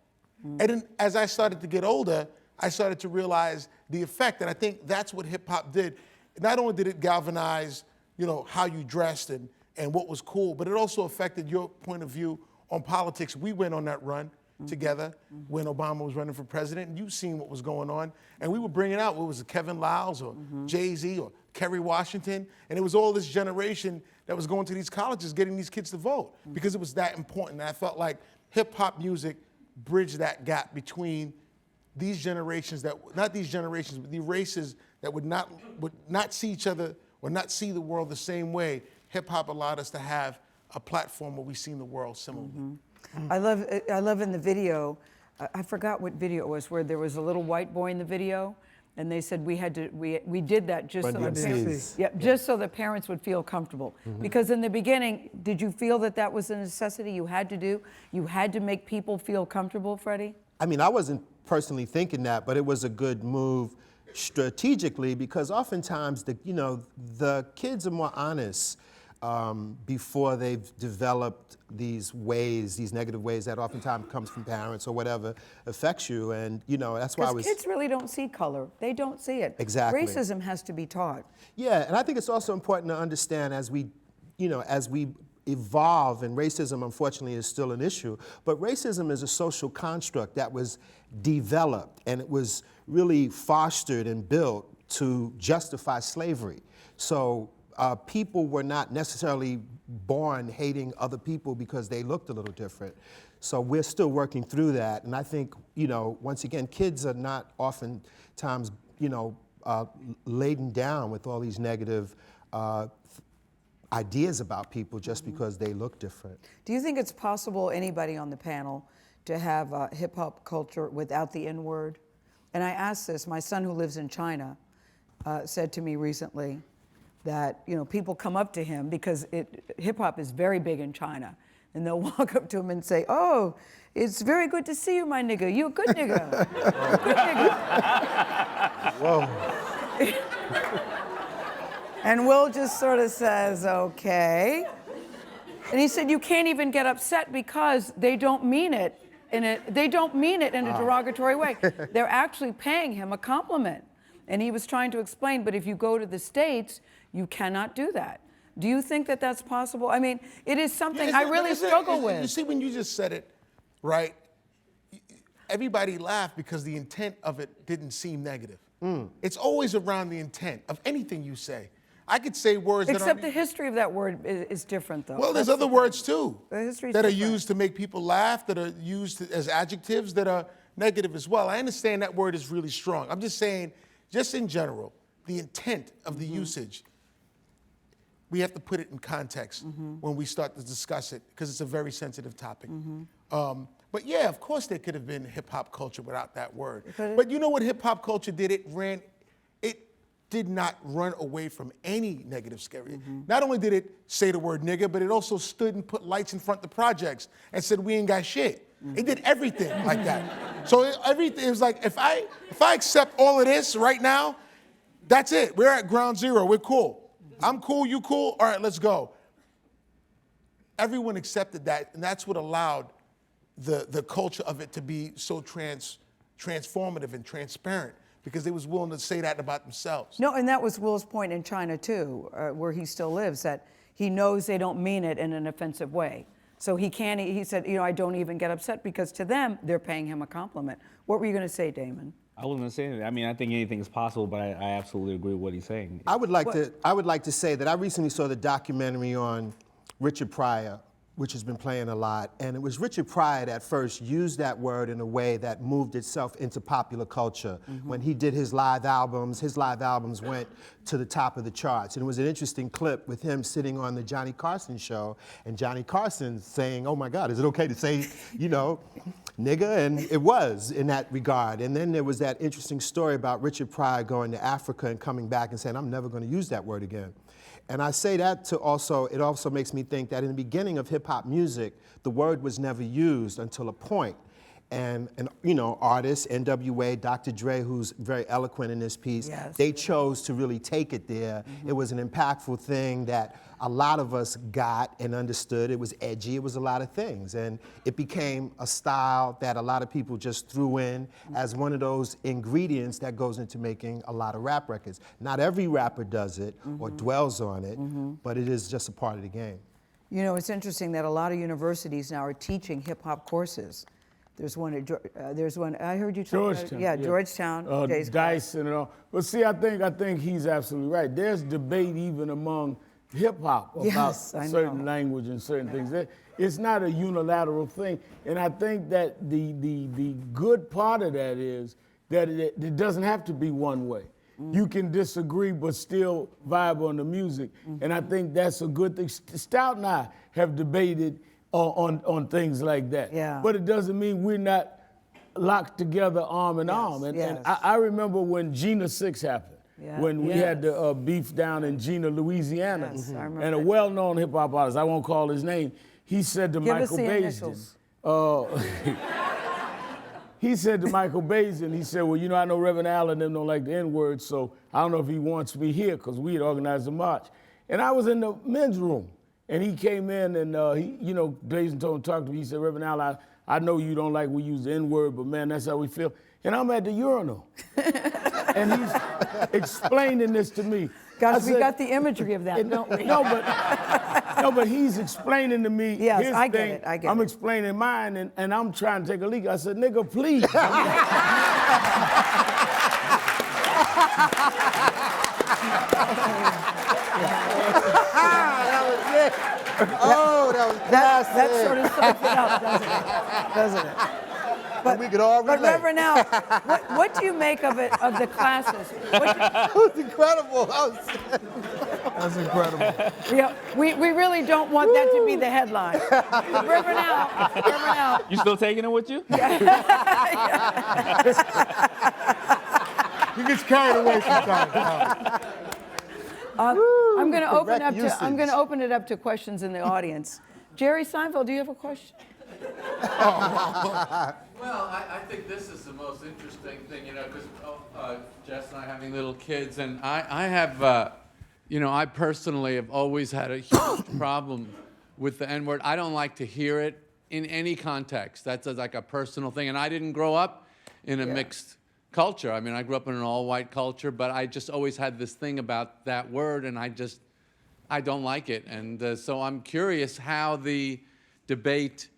And then as I started to get older, I started to realize the effect, and I think that's what hip hop did. Not only did it galvanize, you know, how you dressed and what was cool, but it also affected your point of view on politics. We went on that run together when Obama was running for president, and you've seen what was going on. And we were bringing out, what was it, Kevin Liles or Jay-Z or Kerry Washington, and it was all this generation that was going to these colleges getting these kids to vote because it was that important. And I felt like hip-hop music bridged that gap between these generations not these generations, but the races that would not see each other or not see the world the same way, hip hop allowed us to have a platform where we seen the world similarly. I love in the video, I forgot what video it was, where there was a little white boy in the video, and they said we did that just so just so the parents would feel comfortable. Because in the beginning, did you feel that was a necessity you had to do? You had to make people feel comfortable, Freddie? I mean, I wasn't personally thinking that, but it was a good move strategically because oftentimes the kids are more honest before they've developed these negative ways that oftentimes comes from parents or whatever affects you. And that's why I was. Because kids really don't see color. They don't see it. Exactly. Racism has to be taught. Yeah, and I think it's also important to understand as we evolve, and racism unfortunately is still an issue, but racism is a social construct that was developed and it was really fostered and built to justify slavery. So people were not necessarily born hating other people because they looked a little different. So we're still working through that, and I think, once again, kids are not oftentimes, laden down with all these negative ideas about people just because they look different. Do you think it's possible, anybody on the panel, to have a hip-hop culture without the N-word? And I asked this, my son who lives in China said to me recently that, people come up to him because hip-hop is very big in China, and they'll walk up to him and say, "Oh, it's very good to see you, my nigga. You a good nigga. Good nigga." Whoa. And Will just sort of says, "Okay." And he said, "You can't even get upset because they don't mean it in a derogatory way. They're actually paying him a compliment." And he was trying to explain, but if you go to the States, you cannot do that. Do you think that that's possible? I mean, it is something I really struggle with. You see, when you just said it, right, everybody laughed because the intent of it didn't seem negative. It's always around the intent of anything you say. I could say words Except the history of that word is different, though. Well, there's other words, too, The history's that are different. used to make people laugh, that are used as adjectives that are negative as well. I understand that word is really strong. I'm just saying, just in general, the intent of the usage, we have to put it in context when we start to discuss it, because it's a very sensitive topic. But yeah, of course there could have been hip-hop culture without that word. But you know what hip-hop culture did? It did not run away from any negative scary. Not only did it say the word nigga, but it also stood and put lights in front of the projects and said, "We ain't got shit." It did everything like that. So it was like, if I accept all of this right now, that's it. We're at ground zero. We're cool. I'm cool, you cool? All right, let's go. Everyone accepted that, and that's what allowed the culture of it to be so transformative and transparent, because they was willing to say that about themselves. No, and that was Will's point in China, too, where he still lives, that he knows they don't mean it in an offensive way. So he said, I don't even get upset because to them, they're paying him a compliment. What were you going to say, Damon? I wasn't gonna say anything. I mean, I think anything is possible, but I absolutely agree with what he's saying. I would like to say that I recently saw the documentary on Richard Pryor, which has been playing a lot, and it was Richard Pryor that first used that word in a way that moved itself into popular culture. When he did his live albums went to the top of the charts. And it was an interesting clip with him sitting on the Johnny Carson show, and Johnny Carson saying, "Oh my God, is it okay to say, nigga?" And it was in that regard. And then there was that interesting story about Richard Pryor going to Africa and coming back and saying, "I'm never gonna use that word again." And I say that it also makes me think that in the beginning of hip-hop music, the word was never used until a point. And artists, NWA, Dr. Dre, who's very eloquent in this piece, they chose to really take it there. It was an impactful thing that a lot of us got and understood. It was edgy, it was a lot of things. And it became a style that a lot of people just threw in as one of those ingredients that goes into making a lot of rap records. Not every rapper does it or dwells on it, but it is just a part of the game. It's interesting that a lot of universities now are teaching hip-hop courses. There's one, I heard you talk Georgetown. about, Georgetown. Dyson and all. But see, I think he's absolutely right. There's debate even among hip-hop about certain language and certain things. It's not a unilateral thing. And I think that the good part of that is that it doesn't have to be one way. You can disagree but still vibe on the music. And I think that's a good thing. Stoute and I have debated on things like that. Yeah. But it doesn't mean we're not locked together arm in arm. And I remember when Gina 6 happened. Yeah. When we had the beef down in Gina, Louisiana. Yes, I remember and a that. well-known hip-hop artist, I won't call his name, he said to Give us Michael the Baisden, initials. he said to Michael Baisden, he said, well, you know, I know Reverend Allen them don't like the N-word, so I don't know if he wants me here, because we had organized a march. And I was in the men's room, and he came in, and Baisden told him to talk to me. He said, Reverend Allen, I know you don't like we use the N-word, but man, that's how we feel. And I'm at the urinal. And he's explaining this to me. Gosh, we got the imagery of that, don't we? No, but he's explaining to me Yes, his I get thing. it, I get I'm it. explaining mine, and I'm trying to take a leak. I said, nigga, please. Oh, that was That classic. sort of sums it up, doesn't it? And we could all But relate. Reverend Al, what do you make of it, of the classes? That was incredible. That's incredible. We really don't want that to be the headline. But Reverend Al, You still taking it with you? He gets carried away sometimes. I'm going to open correct up to I'm usage. going to open it up to questions in the audience. Jerry Seinfeld, do you have a question? Well, I think this is the most interesting thing, because Jess and I having little kids, and I have, I personally have always had a huge problem with the N-word. I don't like to hear it in any context. That's like a personal thing, and I didn't grow up in a mixed culture. I mean, I grew up in an all-white culture, but I just always had this thing about that word, and I don't like it. And so I'm curious how the debate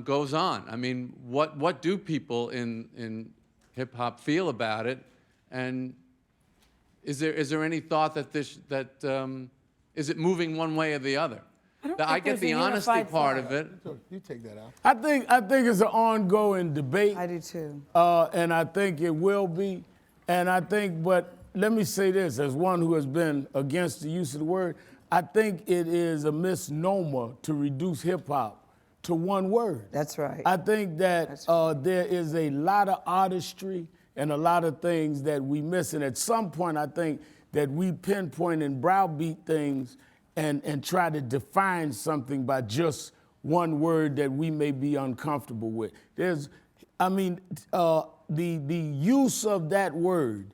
goes on. I mean, what do people in hip hop feel about it? And is there any thought that is it moving one way or the other? I get there's the a honesty unified part thought. of it. You take that out. I think it's an ongoing debate. I do too. And I think it will be. And I think, but let me say this, as one who has been against the use of the word, I think it is a misnomer to reduce hip hop to one word. That's right. I think that there is a lot of artistry and a lot of things that we miss. And at some point, I think that we pinpoint and browbeat things and try to define something by just one word that we may be uncomfortable with. The use of that word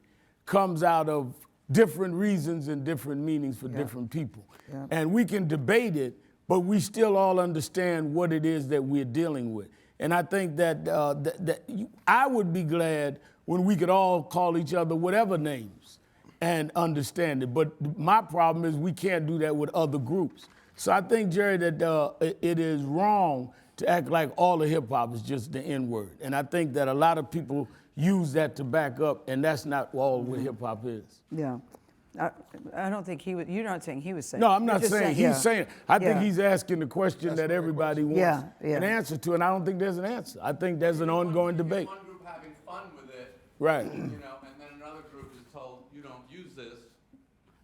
comes out of different reasons and different meanings for different people. Yeah. And we can debate it, but we still all understand what it is that we're dealing with. And I think that, I would be glad when we could all call each other whatever names and understand it. But my problem is we can't do that with other groups. So I think, Jerry, that it is wrong to act like all of hip hop is just the N-word. And I think that a lot of people use that to back up, and that's not all what hip hop is. Yeah. I don't think he was, you're not saying he was saying. No, I'm You're not just saying he's yeah. saying. I think Yeah. he's asking the question that everybody wants Yeah, yeah. an answer to, and I don't think there's an answer. I think there's an ongoing You get debate. one group having fun with it, Right. and then another group is told you don't use this,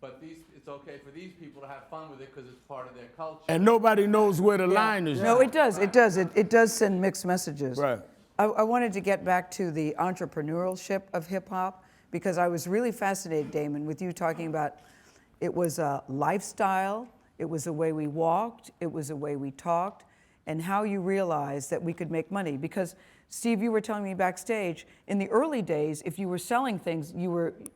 but it's okay for these people to have fun with it because it's part of their culture. And nobody knows where the line is. No, it does. It does. It does send mixed messages. Right. I wanted to get back to the entrepreneurship of hip hop because I was really fascinated, Damon, with you talking about it was a lifestyle, it was the way we walked, it was the way we talked, and how you realized that we could make money. Because Steve, you were telling me backstage, in the early days, if you were selling things,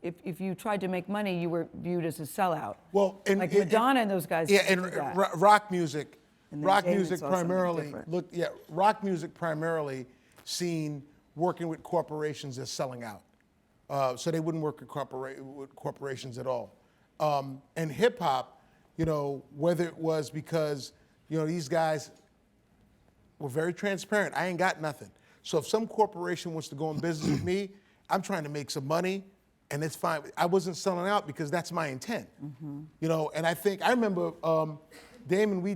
if you tried to make money, you were viewed as a sellout. Well, and like Madonna and those guys. Yeah, did and that. rock music. And then Rock Damon music saw something primarily. different. Rock music primarily seen working with corporations as selling out. So they wouldn't work with corporations at all. And hip hop, whether it was because, these guys were very transparent. I ain't got nothing. So if some corporation wants to go in business with me, I'm trying to make some money, and it's fine. I wasn't selling out because that's my intent. And I remember Damon, we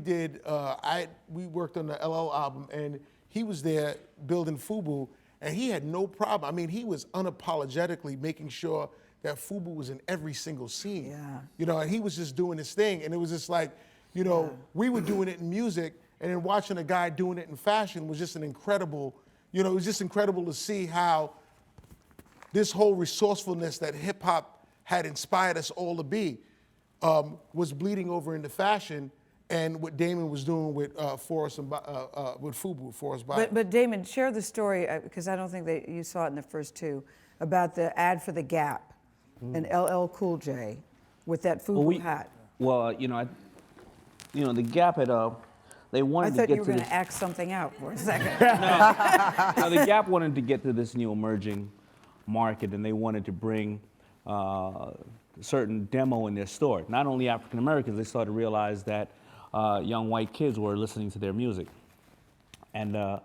worked on the LL album, and he was there building FUBU, And he had no problem. I mean, he was unapologetically making sure that FUBU was in every single scene. Yeah. You know, and he was just doing his thing. And it was just like, you know, we were doing it in music, and then watching a guy doing it in fashion was just an incredible, you know, it was just incredible to see how this whole resourcefulness that hip hop had inspired us all to be was bleeding over into fashion, and what Damon was doing with Forrest and with FUBU, Forrest Body. But Damon, share the story, because I don't think that you saw it in the first two, about the ad for the Gap and LL Cool J with that FUBU hat. Well, you know, the Gap had they I wanted to thought get you were to going this. to act something out for a second. Now, the Gap wanted to get to this new emerging market, and they wanted to bring a certain demo in their store. Not only African Americans, they started to realize that young white kids were listening to their music. And,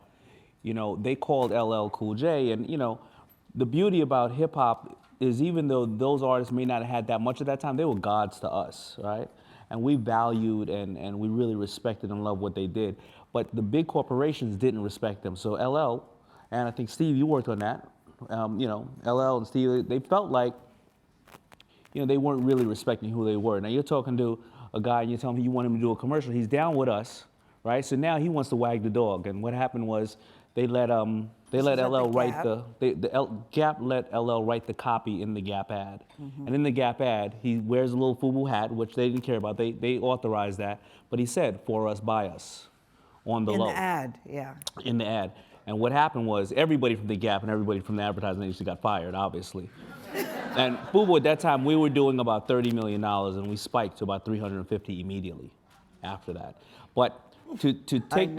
you know, they called LL Cool J, and, you know, the beauty about hip hop is even though those artists may not have had that much at that time, they were gods to us, right? And we valued and we really respected and loved what they did. But the big corporations didn't respect them. So LL, and I think Steve, you worked on that, you know, LL and Steve, they felt like, you know, they weren't really respecting who they were. Now you're talking to a guy and you're telling him you want him to do a commercial. He's down with us, right? So now he wants to wag the dog. And what happened was they let LL write Gap let LL write the copy in the Gap ad. And in the Gap ad, he wears a little FUBU hat, which they didn't care about. They authorized that. But he said, for us, by us, on the low. In the ad, yeah. In the ad. And what happened was everybody from the Gap and everybody from the advertising agency got fired, obviously. And FUBU at that time, we were doing about $30 million, and we spiked to about 350 immediately after that. But to take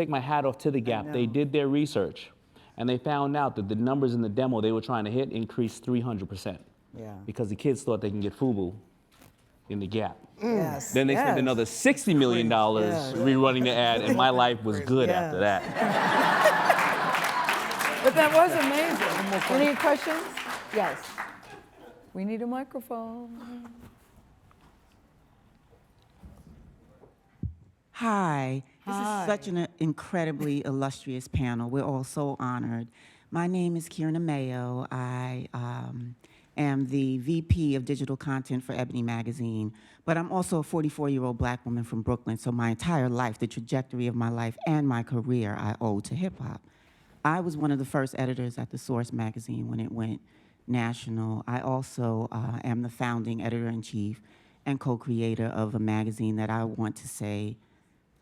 my hat off to the Gap, they did their research, and they found out that the numbers in the demo they were trying to hit increased 300%. Yeah. Because the kids thought they can get FUBU in the Gap. Yes. Then they spent another $60 million rerunning the ad, and my life was good after that. But that was amazing. Any questions? Yes. We need a microphone. Hi. This Hi. is such an incredibly illustrious panel. We're all so honored. My name is Kierna Mayo. I am the VP of Digital Content for Ebony Magazine, but I'm also a 44-year-old black woman from Brooklyn, so my entire life, the trajectory of my life and my career, I owe to hip-hop. I was one of the first editors at the Source magazine when it went national. I also am the founding editor-in-chief and co-creator of a magazine that I want to say,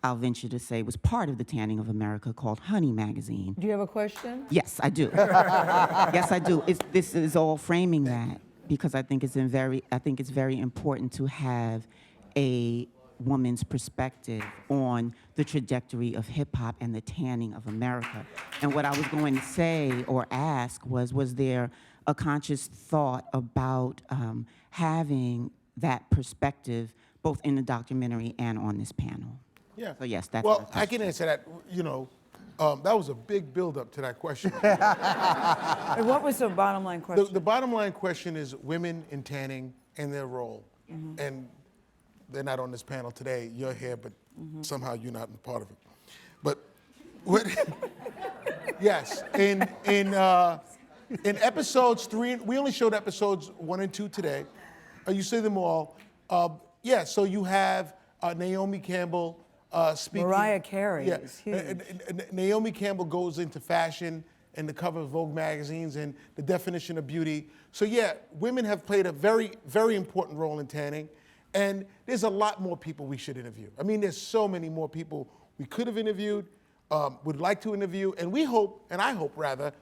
I'll venture to say, was part of the Tanning of America called Honey Magazine. Do you have a question? Yes, I do. Yes, I do. This is all framing that because I think it's very important to have a woman's perspective on the trajectory of hip hop and the tanning of America. And what I was going to say or ask was there a conscious thought about having that perspective both in the documentary and on this panel? Yeah. So yes, that's well, I can answer that. You know, that was a big build-up to that question. And what was the bottom line question? The bottom line question is women in tanning and their role. And they're not on this panel today. You're here, but somehow you're not a part of it. But what? Yes, in episodes 3, we only showed episodes 1 and 2 today. You see them all. Yeah, so you have Naomi Campbell speaking. Mariah Carey Yeah, is huge. Naomi Campbell goes into fashion and the cover of Vogue magazines and the definition of beauty. So yeah, women have played a very, very important role in tanning. And there's a lot more people we should interview. I mean, there's so many more people we could have interviewed, would like to interview, and we hope, and I hope rather,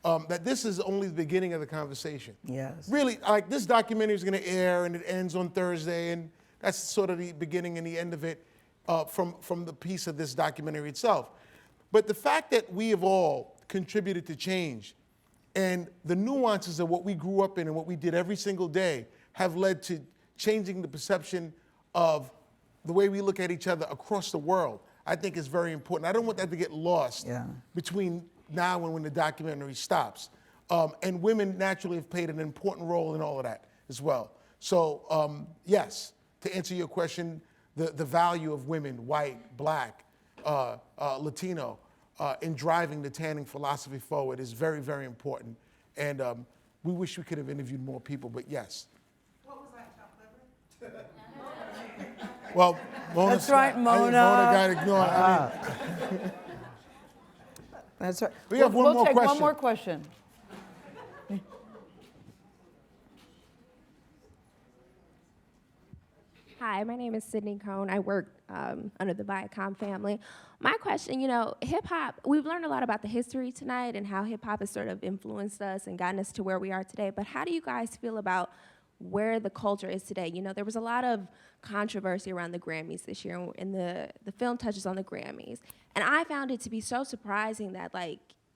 that this is only the beginning of the conversation. Yes. Really, like this documentary is going to air and it ends on Thursday, and that's sort of the beginning and the end of it from the piece of this documentary itself. But the fact that we have all contributed to change and the nuances of what we grew up in and what we did every single day have led to changing the perception of the way we look at each other across the world, I think is very important. I don't want that to get lost between now and when the documentary stops. And women naturally have played an important role in all of that as well. So yes, to answer your question, the value of women, white, black, Latino, in driving the tanning philosophy forward is very, very important. And we wish we could have interviewed more people, but yes. What was that, chopped liver? Well, Mona, That's right, Mona. Mona got ignored. I mean, That's right. We have one more take question. one more question. Hi, my name is Sydney Cohn. I work under the Viacom family. My question, hip-hop, we've learned a lot about the history tonight and how hip-hop has sort of influenced us and gotten us to where we are today, but how do you guys feel about where the culture is today? There was a lot of controversy around the Grammys this year, and the film touches on the Grammys. And I found it to be so surprising that,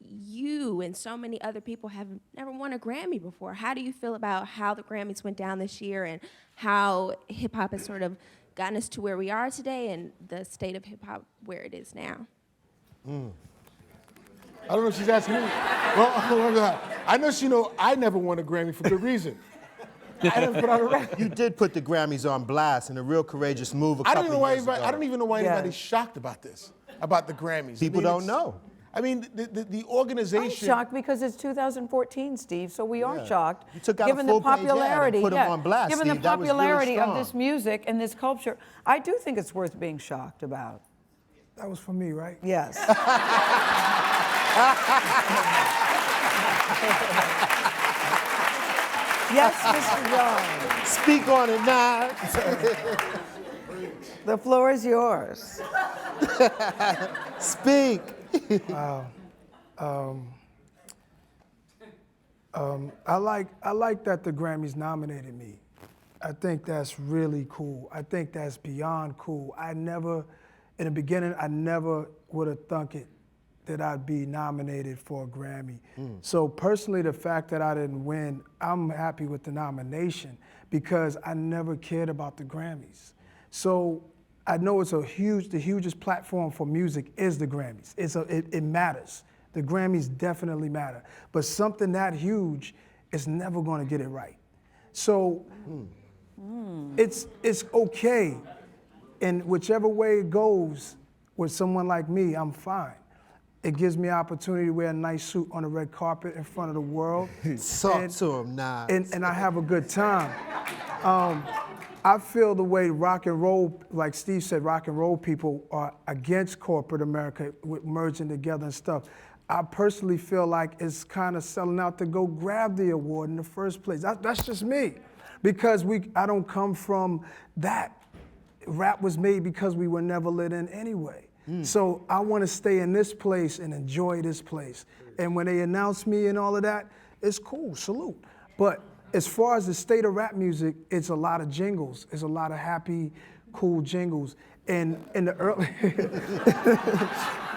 you and so many other people have never won a Grammy before. How do you feel about how the Grammys went down this year and how hip-hop has sort of gotten us to where we are today and the state of hip-hop where it is now? I don't know if she's asking me. Well, I know she know I never won a Grammy for good reason. I never put out a record. You did put the Grammys on blast in a real courageous move a I couple don't years ago. I don't even know why Yeah. anybody's shocked about this, about the Grammys. People don't know. I mean, the I'm organization. shocked because it's 2014, Steve, so we are shocked. You took out a given the full-page ad and popularity, put 'em on blast, given the Steve. That was really popularity of strong. this music and this culture, I do think it's worth being shocked about. That was for me, right? Yes. Yes, Mr. Jones. Speak on it now. The floor is yours. Speak. I like that the Grammys nominated me. I think that's really cool. I think that's beyond cool. In the beginning, I never would have thunk it that I'd be nominated for a Grammy. So personally, the fact that I didn't win, I'm happy with the nomination because I never cared about the Grammys. So I know it's the hugest platform for music is the Grammys. It matters. The Grammys definitely matter. But something that huge is never gonna get it right. So it's okay. And whichever way it goes with someone like me, I'm fine. It gives me opportunity to wear a nice suit on the red carpet in front of the world. Talk to him now. And I have a good time. I feel the way rock and roll, like Steve said, rock and roll people are against corporate America with merging together and stuff. I personally feel like it's kind of selling out to go grab the award in the first place. That's just me. Because I don't come from that. Rap was made because we were never let in anyway. So I want to stay in this place and enjoy this place. And when they announce me and all of that, it's cool, salute. But as far as the state of rap music, it's a lot of jingles. It's a lot of happy, cool jingles. And in the early,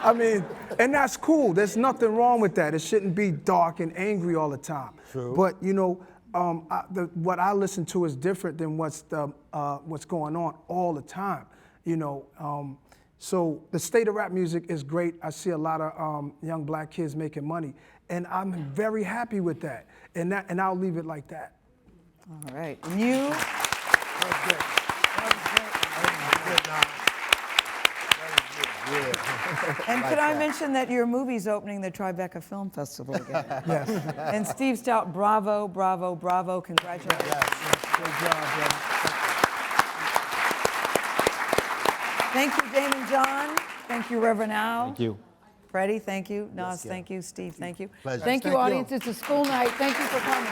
I mean, and that's cool. There's nothing wrong with that. It shouldn't be dark and angry all the time. True. But what I listen to is different than what's going on all the time. So the state of rap music is great. I see a lot of young black kids making money, and I'm very happy with that. And I'll leave it like that. All right. And you? And could I mention that your movie's opening the Tribeca Film Festival again? Yes. And Steve Stoute, bravo, bravo, bravo. Congratulations. Good job, bro. Thank you, Damon John. Thank you, Reverend Al. Thank you. Freddie, thank you. Nas, thank you. Steve, thank you. Pleasure. Thank you, Thank you. audience. It's a school night. Thank you for coming.